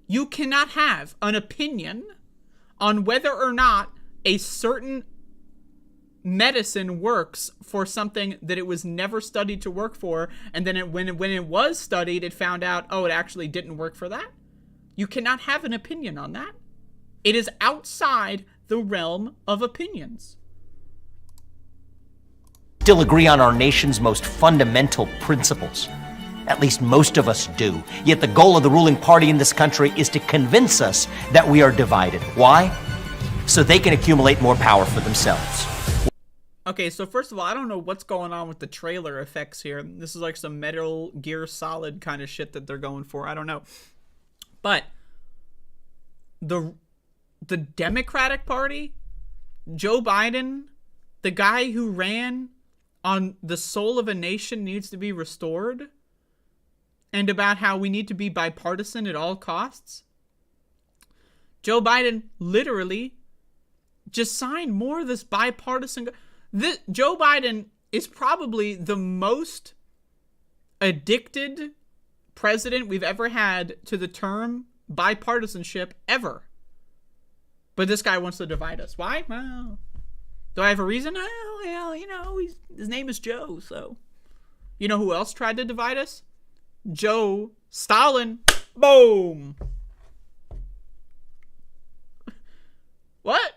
You cannot have an opinion on whether or not a certain medicine works for something that it was never studied to work for, and then when it was studied, it found out, oh, it actually didn't work for that. You cannot have an opinion on that. It is outside the realm of opinions. Still agree on our nation's most fundamental principles. At least most of us do. Yet the goal of the ruling party in this country is to convince us that we are divided. Why? So they can accumulate more power for themselves. Okay, so first of all, I don't know what's going on with the trailer effects here. This is like some Metal Gear Solid kind of shit that they're going for. I don't know. But the Democratic Party, Joe Biden, the guy who ran on the soul of a nation needs to be restored, and about how we need to be bipartisan at all costs. Joe Biden literally just signed more of this bipartisan... Joe Biden is probably the most addicted president we've ever had to the term bipartisanship ever. But this guy wants to divide us. Why? Well, do I have a reason? Well, you know, his name is Joe, so... You know who else tried to divide us? Joe Stalin. Boom! What?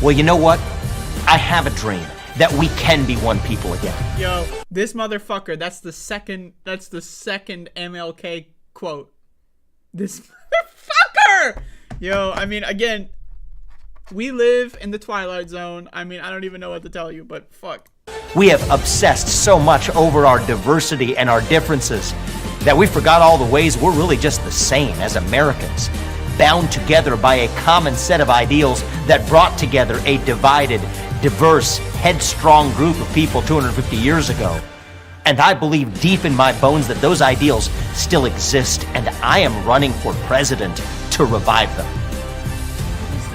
Well, you know what? I have a dream that we can be one people again. Yo, this motherfucker, that's the second MLK quote. This motherfucker! Yo, I mean, again, we live in the Twilight Zone. I mean, I don't even know what to tell you, but fuck. We have obsessed so much over our diversity and our differences That we forgot all the ways we're really just the same as Americans, bound together by a common set of ideals that brought together a divided, diverse, headstrong group of people 250 years ago. And I believe deep in my bones that those ideals still exist, and I am running for president to revive them.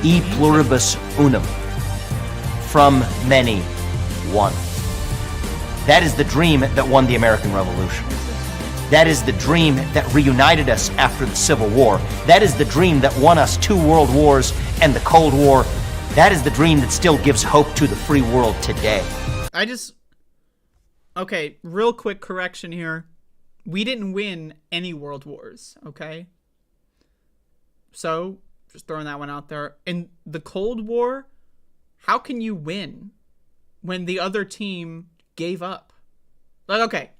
E pluribus unum. From many, one. That is the dream that won the American Revolution. That is the dream that reunited us after the Civil War. That is the dream that won us 2 world wars and the Cold War. That is the dream that still gives hope to the free world today. Okay, real quick correction here. We didn't win any world wars, okay? So, just throwing that one out there. In the Cold War, how can you win when the other team gave up? Like, okay.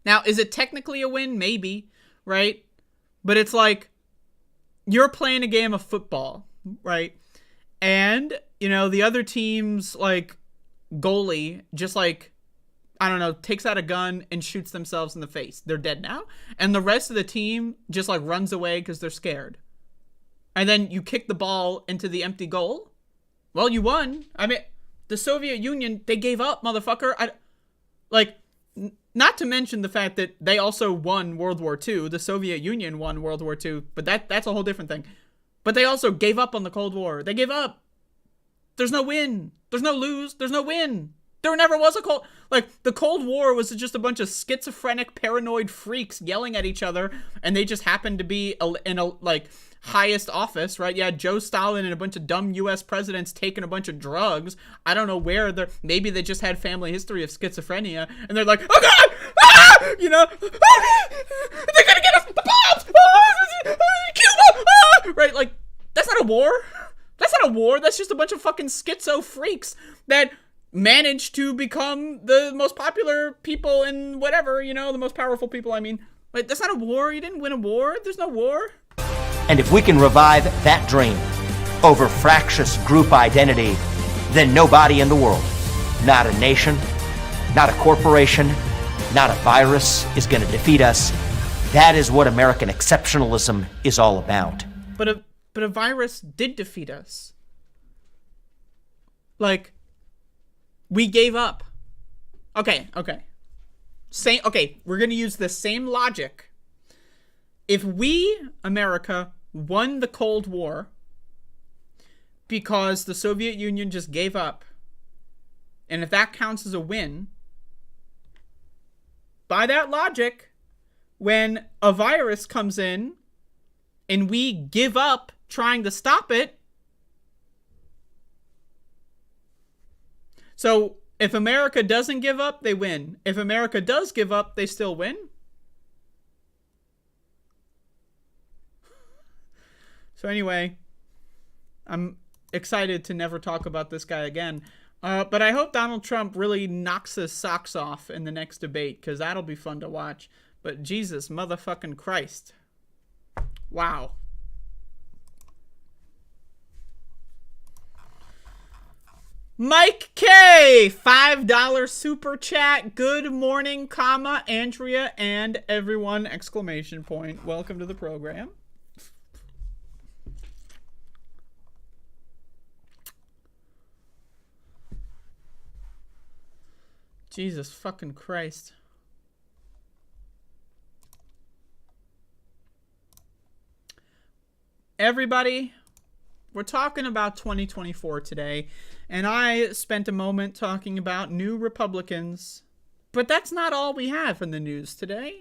Now, is it technically a win? Maybe, right? But it's like, you're playing a game of football, right? And, you know, the other team's, like, goalie just, like, I don't know, takes out a gun and shoots themselves in the face. They're dead now. And the rest of the team just, like, runs away because they're scared. And then you kick the ball into the empty goal. Well, you won. I mean, the Soviet Union, they gave up, motherfucker. Not to mention the fact that they also won World War II. The Soviet Union won World War II, but that's a whole different thing. But they also gave up on the Cold War. They gave up. There's no win. There's no lose. There's no win. There never was a Cold... Like, the Cold War was just a bunch of schizophrenic, paranoid freaks yelling at each other, and they just happened to be in a, like, highest office, right? You had Joe Stalin and a bunch of dumb U.S. presidents taking a bunch of drugs. I don't know where they're... Maybe they just had family history of schizophrenia, and they're like, oh, God! Ah! You know? Ah! They're gonna get us! The bombs! Ah! Cuba! Ah! Right? Like, that's not a war. That's not a war. That's just a bunch of fucking schizo freaks that managed to become the most popular people in whatever, you know, the most powerful people, I mean. Like, that's not a war. You didn't win a war. There's no war. And if we can revive that dream over fractious group identity, then nobody in the world, not a nation, not a corporation, not a virus is going to defeat us. That is what American exceptionalism is all about. But a virus did defeat us. Like, we gave up. Okay. Okay, we're going to use the same logic. If we, America, won the Cold War because the Soviet Union just gave up, and if that counts as a win, by that logic, when a virus comes in and we give up trying to stop it, so if America doesn't give up, they win. If America does give up, they still win. So anyway, I'm excited to never talk about this guy again. But I hope Donald Trump really knocks his socks off in the next debate, because that'll be fun to watch. But Jesus motherfucking Christ. Wow. Mike K, $5 super chat. Good morning, comma, Andrea and everyone, exclamation point. Welcome to the program. Jesus fucking Christ. Everybody, we're talking about 2024 today, and I spent a moment talking about new Republicans, but that's not all we have in the news today,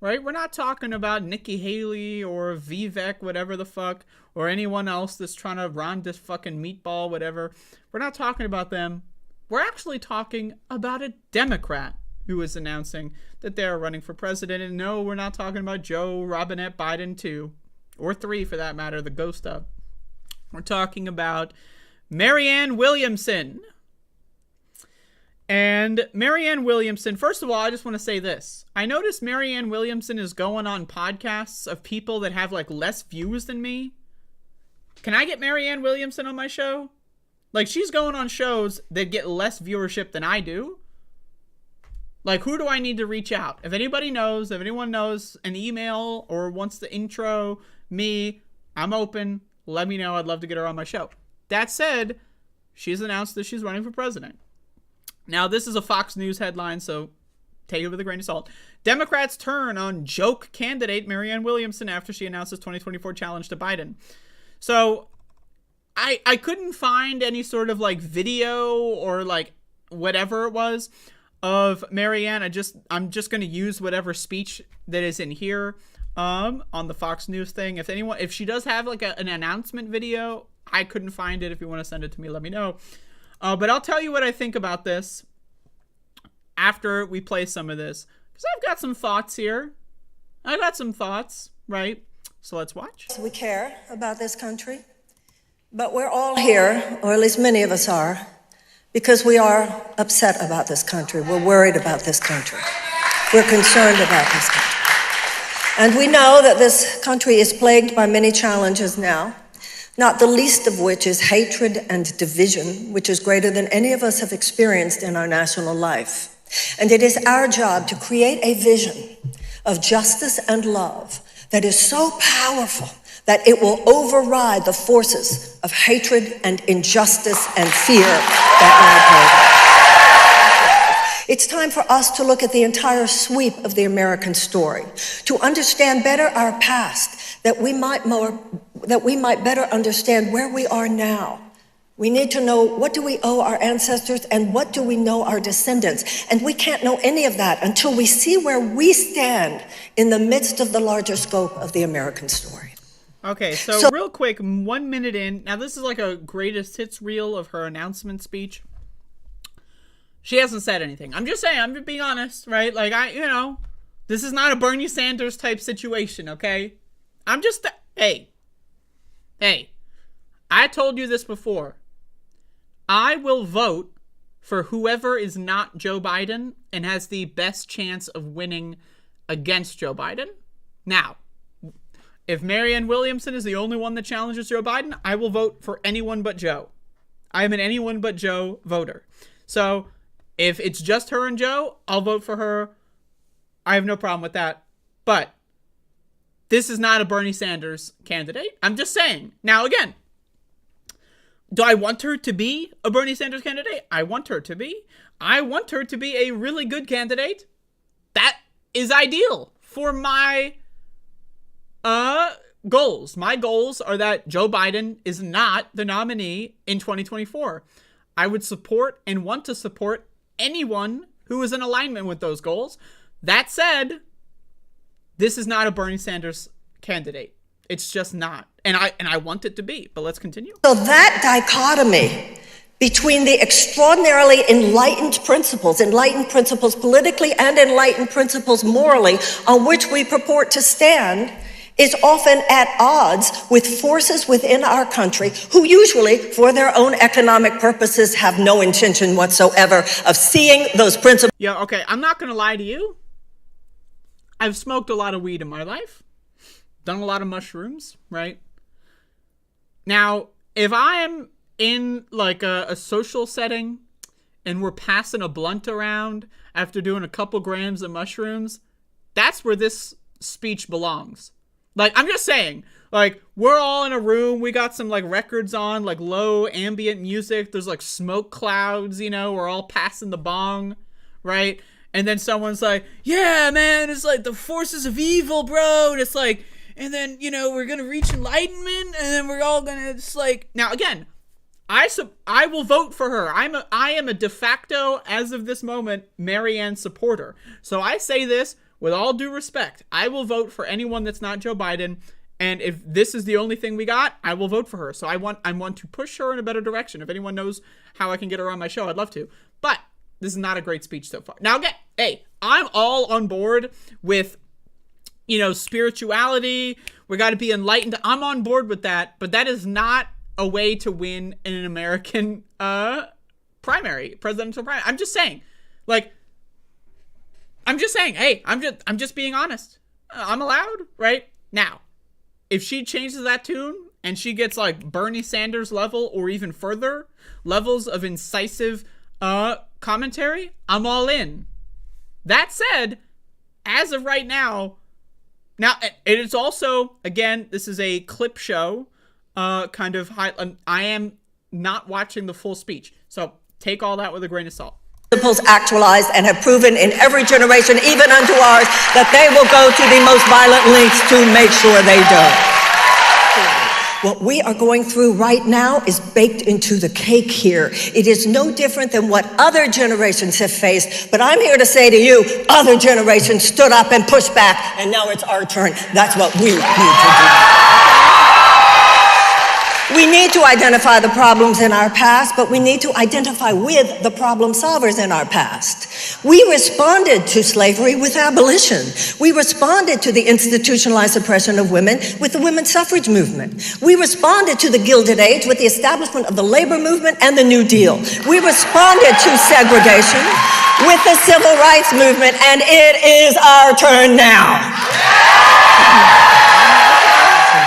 right? We're not talking about Nikki Haley or Vivek, whatever the fuck, or anyone else that's trying to run this fucking meatball, whatever. We're not talking about them. We're actually talking about a Democrat who is announcing that they're running for president. And no, we're not talking about Joe Robinette Biden 2, or 3 for that matter, the ghost of. We're talking about Marianne Williamson. And Marianne Williamson, first of all, I just want to say this. I noticed Marianne Williamson is going on podcasts of people that have like less views than me. Can I get Marianne Williamson on my show? Like, she's going on shows that get less viewership than I do. Like, who do I need to reach out? If anyone knows an email or wants to intro me, I'm open. Let me know. I'd love to get her on my show. That said, she's announced that she's running for president. Now, this is a Fox News headline, so take it with a grain of salt. Democrats turn on joke candidate Marianne Williamson after she announces 2024 challenge to Biden. So, I couldn't find any sort of like video or like whatever it was of Marianne. I'm just going to use whatever speech that is in here on the Fox News thing. If she does have like an announcement video, I couldn't find it. If you want to send it to me, let me know. But I'll tell you what I think about this after we play some of this, because I've got some thoughts here. I got some thoughts, right? So let's watch. We care about this country, but we're all here, or at least many of us are, because we are upset about this country. We're worried about this country. We're concerned about this country. And we know that this country is plagued by many challenges now, not the least of which is hatred and division, which is greater than any of us have experienced in our national life. And it is our job to create a vision of justice and love that is so powerful that it will override the forces of hatred and injustice and fear that lie. It's time for us to look at the entire sweep of the American story, to understand better our past, that we might better understand where we are now. We need to know, what do we owe our ancestors and what do we know our descendants? And we can't know any of that until we see where we stand in the midst of the larger scope of the American story. Okay, so real quick, 1 minute in. Now, this is like a greatest hits reel of her announcement speech. She hasn't said anything. I'm just saying, I'm just being honest, right? Like, this is not a Bernie Sanders type situation, okay? Hey, I told you this before. I will vote for whoever is not Joe Biden and has the best chance of winning against Joe Biden. Now, if Marianne Williamson is the only one that challenges Joe Biden, I will vote for anyone but Joe. I am an anyone but Joe voter. So if it's just her and Joe, I'll vote for her. I have no problem with that. But this is not a Bernie Sanders candidate. I'm just saying. Now, again, do I want her to be a Bernie Sanders candidate? I want her to be. I want her to be a really good candidate. That is ideal for my goals. My goals are that Joe Biden is not the nominee in 2024. I would support and want to support anyone who is in alignment with those goals. That said, this is not a Bernie Sanders candidate. It's just not. And I want it to be, but let's continue. So that dichotomy between the extraordinarily enlightened principles politically and enlightened principles morally, on which we purport to stand, is often at odds with forces within our country who usually, for their own economic purposes, have no intention whatsoever of seeing those principles. Yeah, okay, I'm not going to lie to you. I've smoked a lot of weed in my life. Done a lot of mushrooms, right? Now, if I'm in like a social setting and we're passing a blunt around after doing a couple grams of mushrooms, that's where this speech belongs. Like, I'm just saying, like, we're all in a room, we got some like records on, like low ambient music, there's like smoke clouds, we're all passing the bong, right? And then someone's like, yeah, man, it's like the forces of evil, bro. And it's like, and then, we're going to reach enlightenment and then we're all going to just like, now again, I will vote for her. I am a de facto, as of this moment, Marianne supporter. So I say this with all due respect. I will vote for anyone that's not Joe Biden. And if this is the only thing we got, I will vote for her. So I want to push her in a better direction. If anyone knows how I can get her on my show, I'd love to. But this is not a great speech so far. Now, again, hey, I'm all on board with, spirituality. We got to be enlightened. I'm on board with that. But that is not a way to win in an American presidential primary. I'm just saying. Hey, I'm just being honest. I'm allowed, right? Now, if she changes that tune and she gets like Bernie Sanders level or even further levels of incisive commentary, I'm all in. That said, as of right now, it is also, again, this is a clip show, kind of high. I am not watching the full speech, so take all that with a grain of salt. Principles actualized and have proven in every generation, even unto ours, that they will go to the most violent lengths to make sure they do. What we are going through right now is baked into the cake here. It is no different than what other generations have faced. But I'm here to say to you, other generations stood up and pushed back, and now it's our turn. That's what we need to do. We need to identify the problems in our past, but we need to identify with the problem solvers in our past. We responded to slavery with abolition. We responded to the institutionalized suppression of women with the women's suffrage movement. We responded to the Gilded Age with the establishment of the labor movement and the New Deal. We responded to segregation with the civil rights movement, and it is our turn now.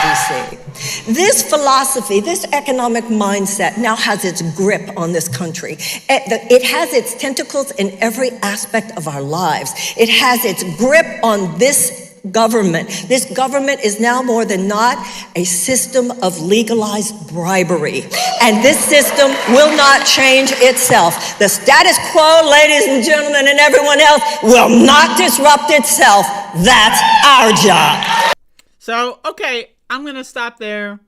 DC. This philosophy, this economic mindset now has its grip on this country. It has its tentacles in every aspect of our lives. It has its grip on this government. This government is now more than not a system of legalized bribery. And this system will not change itself. The status quo, ladies and gentlemen, and everyone else will not disrupt itself. That's our job. So, okay, I'm going to stop there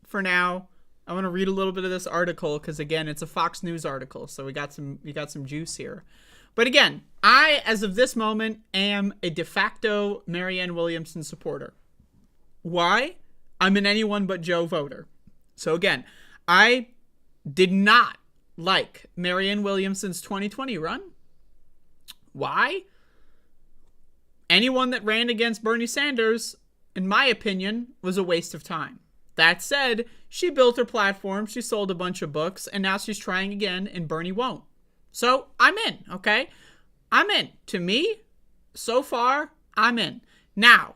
for now. I want to read a little bit of this article because, again, it's a Fox News article, so we got some juice here. But again, I, as of this moment, am a de facto Marianne Williamson supporter. Why? I'm an anyone but Joe voter. So again, I did not like Marianne Williamson's 2020 run. Why? Anyone that ran against Bernie Sanders, in my opinion, was a waste of time. That said, she built her platform, she sold a bunch of books, and now she's trying again, and Bernie won't. So, I'm in, okay? I'm in. To me, so far, I'm in. Now,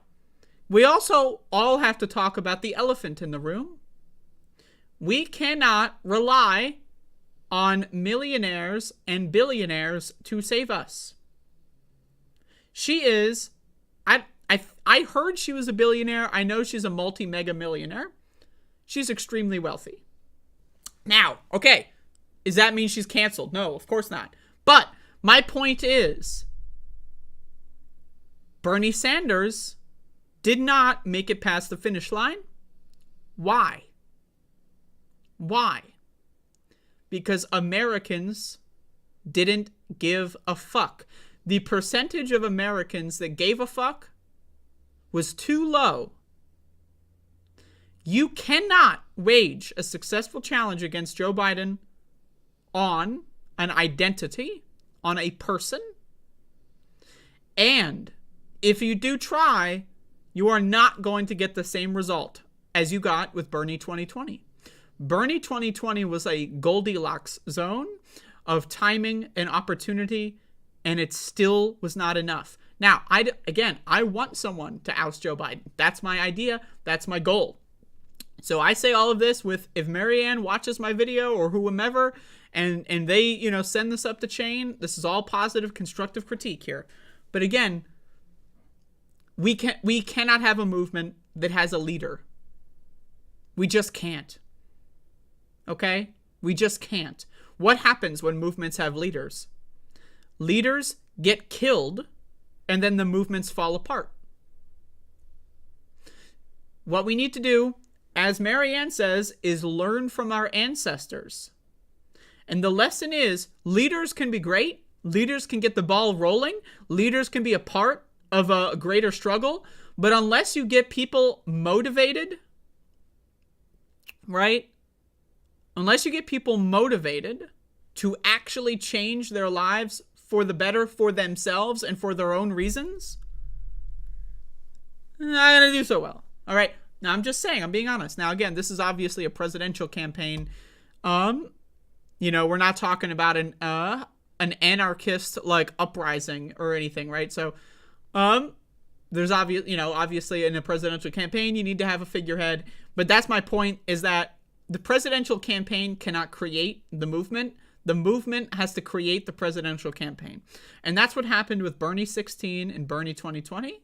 we also all have to talk about the elephant in the room. We cannot rely on millionaires and billionaires to save us. She is... I heard she was a billionaire. I know she's a multi-mega millionaire. She's extremely wealthy. Now, okay, does that mean she's canceled? No, of course not. But my point is, Bernie Sanders did not make it past the finish line. Why? Why? Because Americans didn't give a fuck. The percentage of Americans that gave a fuck was too low. You cannot wage a successful challenge against Joe Biden on an identity, on a person. And if you do try, you are not going to get the same result as you got with Bernie 2020. Bernie 2020 was a Goldilocks zone of timing and opportunity, and it still was not enough. Now, I want someone to oust Joe Biden. That's my idea. That's my goal. So I say all of this with, if Marianne watches my video or whomever, and they, send this up the chain, this is all positive, constructive critique here. But again, we cannot have a movement that has a leader. We just can't. Okay? We just can't. What happens when movements have leaders? Leaders get killed, and then the movements fall apart. What we need to do, as Marianne says, is learn from our ancestors. And the lesson is, leaders can be great. Leaders can get the ball rolling. Leaders can be a part of a greater struggle. But unless you get people motivated, right? Unless you get people motivated to actually change their lives for the better, for themselves, and for their own reasons, not going to do so well. All right. Now, I'm just saying, I'm being honest. Now, again, this is obviously a presidential campaign. We're not talking about an anarchist, uprising or anything, right? So, there's obviously in a presidential campaign, you need to have a figurehead. But that's my point, is that the presidential campaign cannot create the movement. The movement has to create the presidential campaign. And that's what happened with Bernie 16 and Bernie 2020,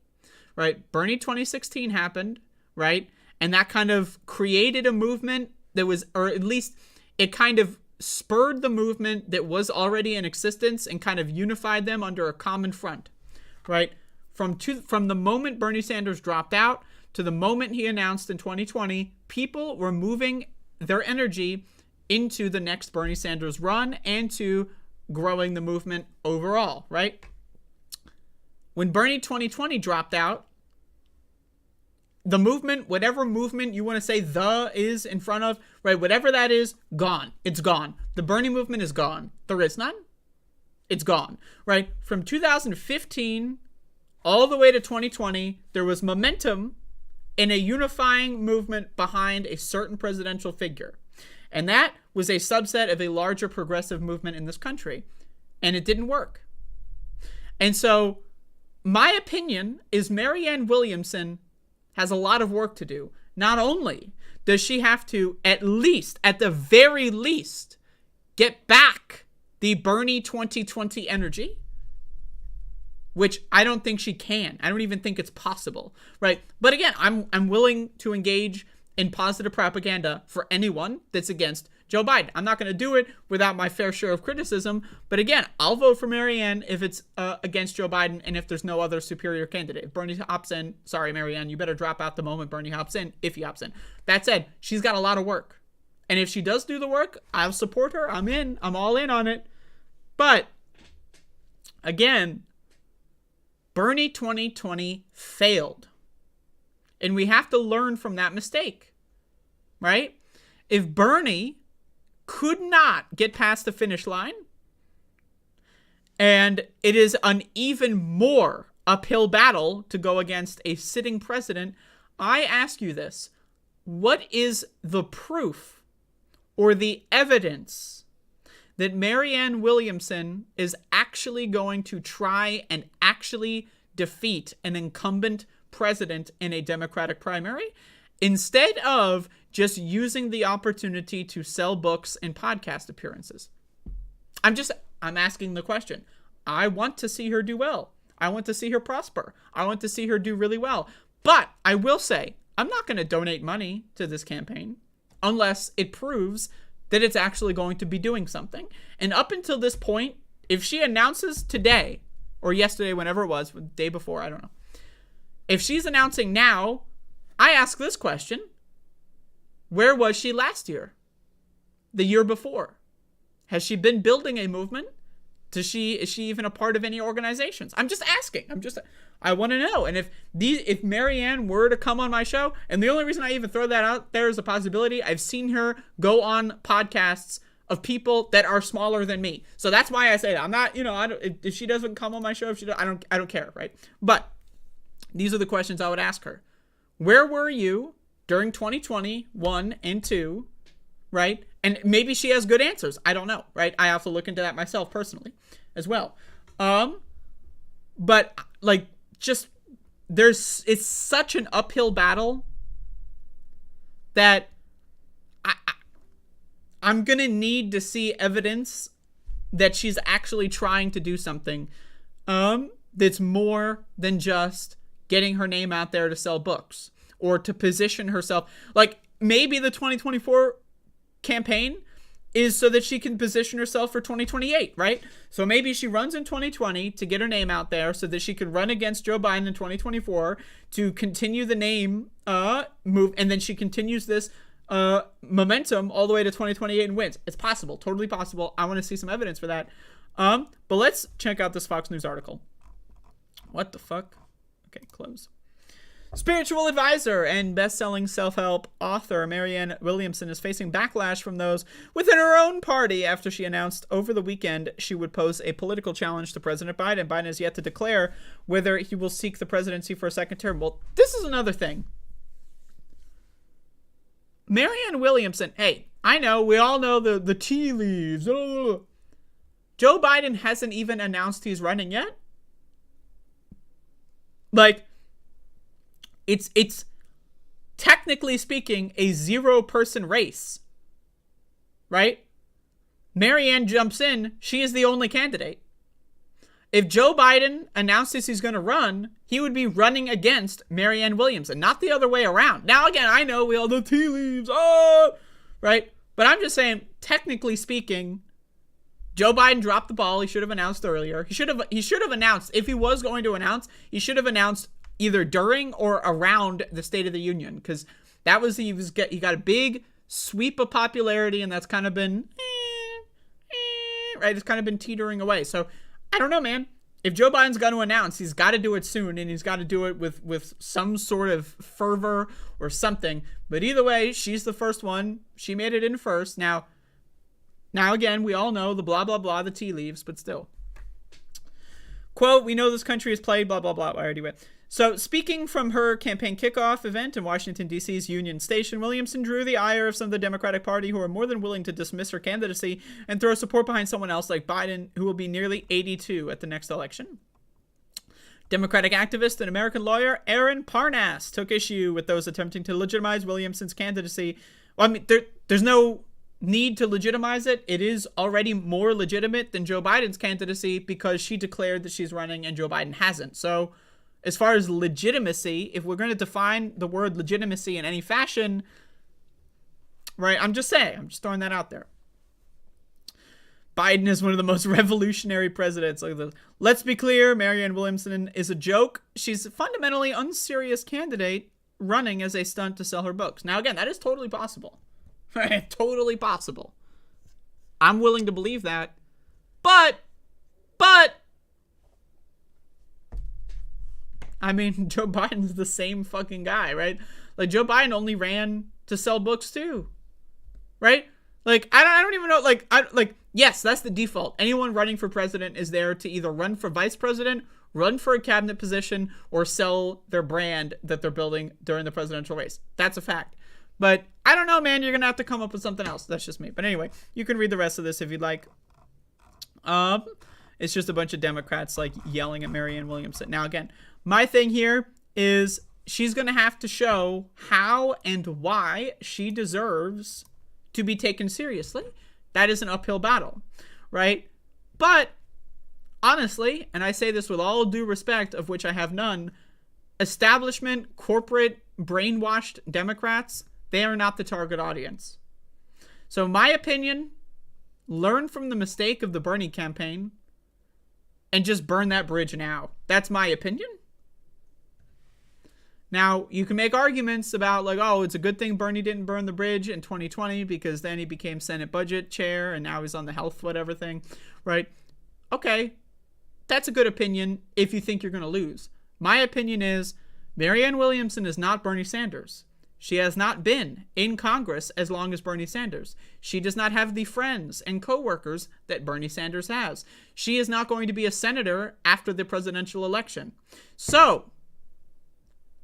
right? Bernie 2016 happened, right? And that kind of created a movement that was, or at least it kind of spurred the movement that was already in existence and kind of unified them under a common front, right? From the moment Bernie Sanders dropped out to the moment he announced in 2020, people were moving their energy into the next Bernie Sanders run and to growing the movement overall, right? When Bernie 2020 dropped out, the movement, whatever movement you want to say the is in front of, right, whatever that is, gone. It's gone. The Bernie movement is gone. There is none. It's gone, right? From 2015 all the way to 2020, there was momentum in a unifying movement behind a certain presidential figure. And that was a subset of a larger progressive movement in this country. And it didn't work. And so my opinion is Marianne Williamson has a lot of work to do. Not only does she have to, at the very least, get back the Bernie 2020 energy, which I don't think she can. I don't even think it's possible, right? But again, I'm willing to engage in positive propaganda for anyone that's against Joe Biden. I'm not going to do it without my fair share of criticism. But again, I'll vote for Marianne if it's against Joe Biden and if there's no other superior candidate. If Bernie hops in, sorry, Marianne, you better drop out the moment Bernie hops in, if he hops in. That said, she's got a lot of work. And if she does do the work, I'll support her. I'm in. I'm all in on it. But again, Bernie 2020 failed. And we have to learn from that mistake, right? If Bernie could not get past the finish line, and it is an even more uphill battle to go against a sitting president, I ask you this. What is the proof or the evidence that Marianne Williamson is actually going to try and actually defeat an incumbent president in a Democratic primary instead of just using the opportunity to sell books and podcast appearances? I'm asking the question. I want to see her do well. I want to see her prosper. I want to see her do really well. But I will say, I'm not going to donate money to this campaign unless it proves that it's actually going to be doing something. And up until this point, if she announces today or yesterday, whenever it was, the day before, I don't know. If she's announcing now, I ask this question. Where was she last year? The year before? Has she been building a movement? Is she even a part of any organizations? I'm just asking. I want to know. And if Marianne were to come on my show, and the only reason I even throw that out there is a possibility, I've seen her go on podcasts of people that are smaller than me. So that's why I say that. I'm not, if she doesn't come on my show, I don't care, right? But these are the questions I would ask her. Where were you during 2021 and 2, right? And maybe she has good answers. I don't know, right? I have to look into that myself personally as well. But like, it's such an uphill battle that I'm going to need to see evidence that she's actually trying to do something that's more than just getting her name out there to sell books or to position herself. Like, maybe the 2024 campaign is so that she can position herself for 2028, right? So maybe she runs in 2020 to get her name out there so that she can run against Joe Biden in 2024 to continue the name move, and then she continues this momentum all the way to 2028 and wins. It's possible, totally possible. I want to see some evidence for that. But let's check out this Fox News article. What the fuck? Okay, close. Spiritual advisor and best-selling self-help author Marianne Williamson is facing backlash from those within her own party after she announced over the weekend she would pose a political challenge to President Biden. Biden has yet to declare whether he will seek the presidency for a second term. Well, this is another thing. Marianne Williamson, hey, I know, we all know the tea leaves. Joe Biden hasn't even announced he's running yet. Like, it's technically speaking a 0-person race, right? Marianne jumps in. She is the only candidate. If Joe Biden announces he's going to run, he would be running against Marianne Williamson, not the other way around. Now, again, I know we all the tea leaves, right? But I'm just saying, technically speaking, Joe Biden dropped the ball. He should have announced earlier. He should have announced, if he was going to announce, he should have announced either during or around the State of the Union, because that was he got a big sweep of popularity, and that's kind of been right. It's kind of been teetering away. So I don't know, man. If Joe Biden's going to announce, he's got to do it soon, and he's got to do it with some sort of fervor or something. But either way, she's the first one. She made it in first. Now again, we all know the blah, blah, blah, the tea leaves, but still. Quote, we know this country is played, blah, blah, blah. I already went. So speaking from her campaign kickoff event in Washington, D.C.'s Union Station, Williamson drew the ire of some of the Democratic Party who are more than willing to dismiss her candidacy and throw support behind someone else like Biden, who will be nearly 82 at the next election. Democratic activist and American lawyer Aaron Parnas took issue with those attempting to legitimize Williamson's candidacy. Well, I mean, there's no need to legitimize it. It is already more legitimate than Joe Biden's candidacy because she declared that she's running and Joe Biden hasn't. So as far as legitimacy, if we're going to define the word legitimacy in any fashion, right, I'm just throwing that out there. Biden is one of the most revolutionary presidents. Let's be clear, Marianne Williamson is a joke. She's a fundamentally unserious candidate running as a stunt to sell her books. Now, again, that is totally possible. Right? Totally possible. I'm willing to believe that. But, I mean, Joe Biden's the same fucking guy, right? Like, Joe Biden only ran to sell books too, right? Like, I don't even know, yes, that's the default. Anyone running for president is there to either run for vice president, run for a cabinet position, or sell their brand that they're building during the presidential race. That's a fact. But I don't know, man. You're going to have to come up with something else. That's just me. But anyway, you can read the rest of this if you'd like. It's just a bunch of Democrats, like, yelling at Marianne Williamson. Now, again, my thing here is she's going to have to show how and why she deserves to be taken seriously. That is an uphill battle, right? But honestly, and I say this with all due respect, of which I have none, establishment, corporate, brainwashed Democrats, they are not the target audience. So my opinion, learn from the mistake of the Bernie campaign and just burn that bridge now. That's my opinion. Now, you can make arguments about, like, oh, it's a good thing Bernie didn't burn the bridge in 2020 because then he became Senate budget chair and now he's on the health whatever thing, right? Okay, that's a good opinion if you think you're going to lose. My opinion is Marianne Williamson is not Bernie Sanders. She has not been in Congress as long as Bernie Sanders. She does not have the friends and coworkers that Bernie Sanders has. She is not going to be a senator after the presidential election. So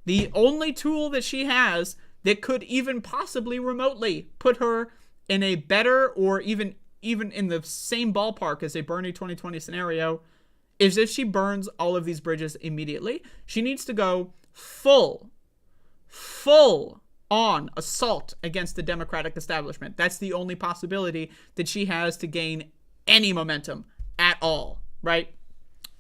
the only tool that she has that could even possibly remotely put her in a better or even in the same ballpark as a Bernie 2020 scenario is if she burns all of these bridges immediately. She needs to go full on assault against the Democratic establishment. That's the only possibility that she has to gain any momentum at all, right?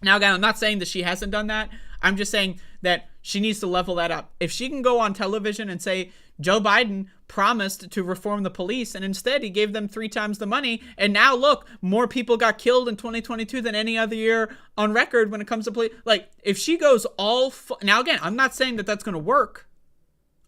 Now, again, I'm not saying that she hasn't done that. I'm just saying that she needs to level that up. If she can go on television and say, Joe Biden promised to reform the police, and instead he gave them 3 times the money, and now look, more people got killed in 2022 than any other year on record when it comes to police. Like, if she goes now, again, I'm not saying that that's going to work.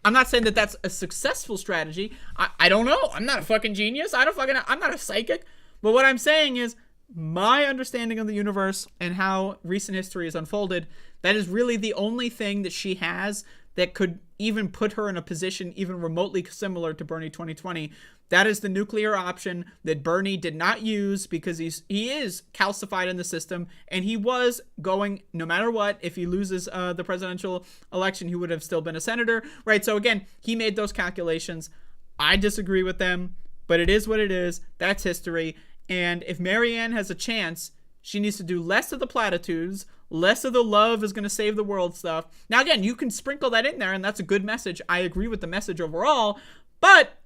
I'm not saying that that's a successful strategy. I don't know. I'm not a fucking genius. I'm not a psychic. But what I'm saying is, my understanding of the universe and how recent history has unfolded, that is really the only thing that she has that could even put her in a position even remotely similar to Bernie 2020. That is the nuclear option that Bernie did not use because he is calcified in the system, and he was going, no matter what, if he loses the presidential election, he would have still been a senator, right? So again, he made those calculations. I disagree with them, but it is what it is. That's history. And if Marianne has a chance, she needs to do less of the platitudes, less of the love is going to save the world stuff. Now, again, you can sprinkle that in there, and that's a good message. I agree with the message overall, but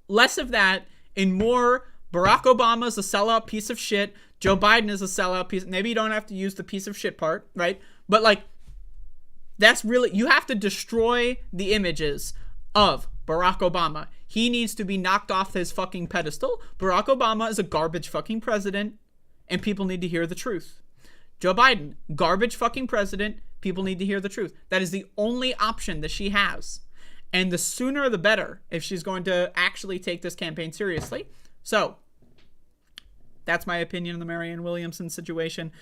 less of that and more Barack Obama is a sellout piece of shit. Joe Biden is a sellout piece. Maybe you don't have to use the piece of shit part, right? But like, that's really, you have to destroy the images of Barack Obama. He needs to be knocked off his fucking pedestal. Barack Obama is a garbage fucking president, and people need to hear the truth. Joe Biden, garbage fucking president. People need to hear the truth. That is the only option that she has. And the sooner the better if she's going to actually take this campaign seriously. So, that's my opinion on the Marianne Williamson situation.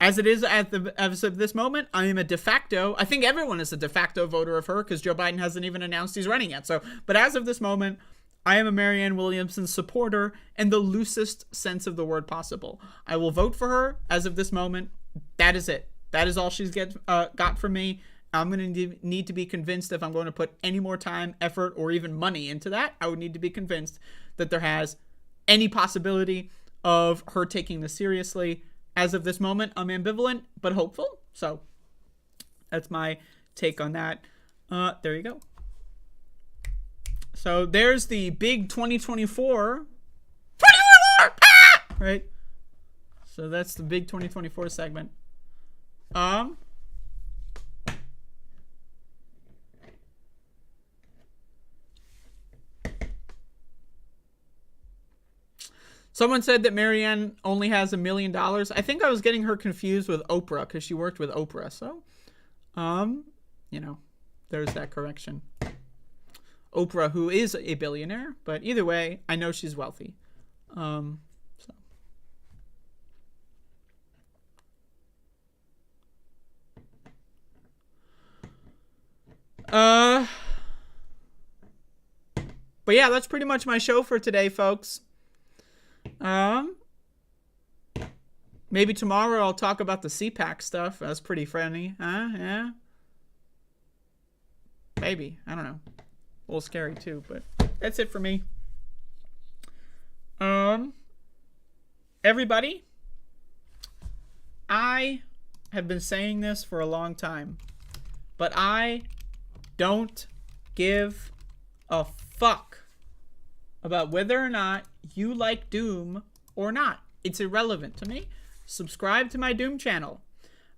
As it is as of this moment, I am a de facto, I think everyone is a de facto voter of her because Joe Biden hasn't even announced he's running yet. So, but as of this moment, I am a Marianne Williamson supporter in the loosest sense of the word possible. I will vote for her as of this moment. That is it. That is all she's got from me. I'm going to need to be convinced if I'm going to put any more time, effort, or even money into that. I would need to be convinced that there has any possibility of her taking this seriously. As of this moment, I'm ambivalent, but hopeful. So that's my take on that. There you go. So there's the big 2024. Right? So that's the big 2024 segment. Someone said that Marianne only has $1 million. I think I was getting her confused with Oprah because she worked with Oprah. So, you know, there's that correction. Oprah, who is a billionaire, but either way, I know she's wealthy. But yeah, that's pretty much my show for today, folks. Maybe tomorrow I'll talk about the CPAC stuff. That's pretty funny. Yeah. Maybe. I don't know. A little scary too, but that's it for me. Everybody, I have been saying this for a long time, but I don't give a fuck about whether or not you like Doom or not. It's irrelevant to me. Subscribe to my Doom channel.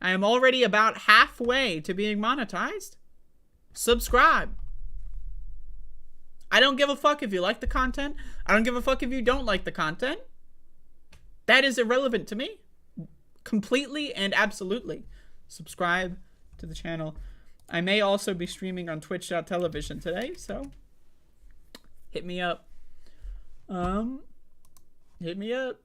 I am already about halfway to being monetized. Subscribe. I don't give a fuck if you like the content. I don't give a fuck if you don't like the content. That is irrelevant to me. Completely and absolutely. Subscribe to the channel. I may also be streaming on twitch.tv today, so hit me up. Hit me up.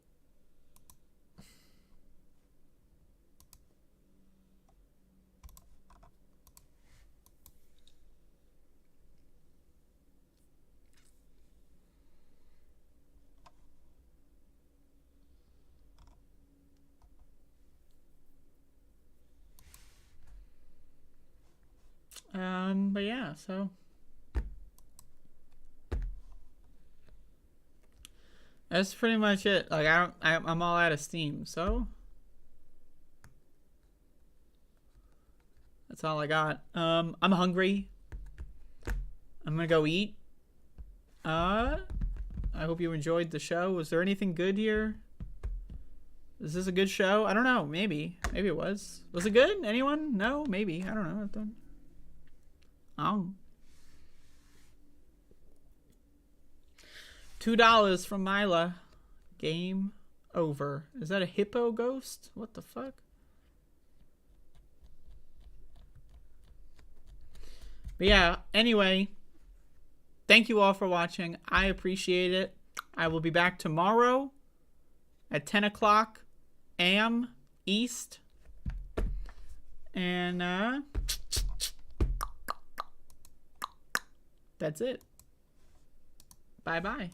But yeah, so that's pretty much it. Like I'm all out of steam, so that's all I got. I'm hungry. I'm gonna go eat. I hope you enjoyed the show. Was there anything good here? Is this a good show? I don't know. Maybe it was. Was it good? Anyone? No? Maybe. I don't know. $2 from Mila. Game over. Is that a hippo ghost? What the fuck? But yeah, anyway, thank you all for watching. I appreciate it. I will be back tomorrow at 10 o'clock a.m. East. And that's it. Bye-bye.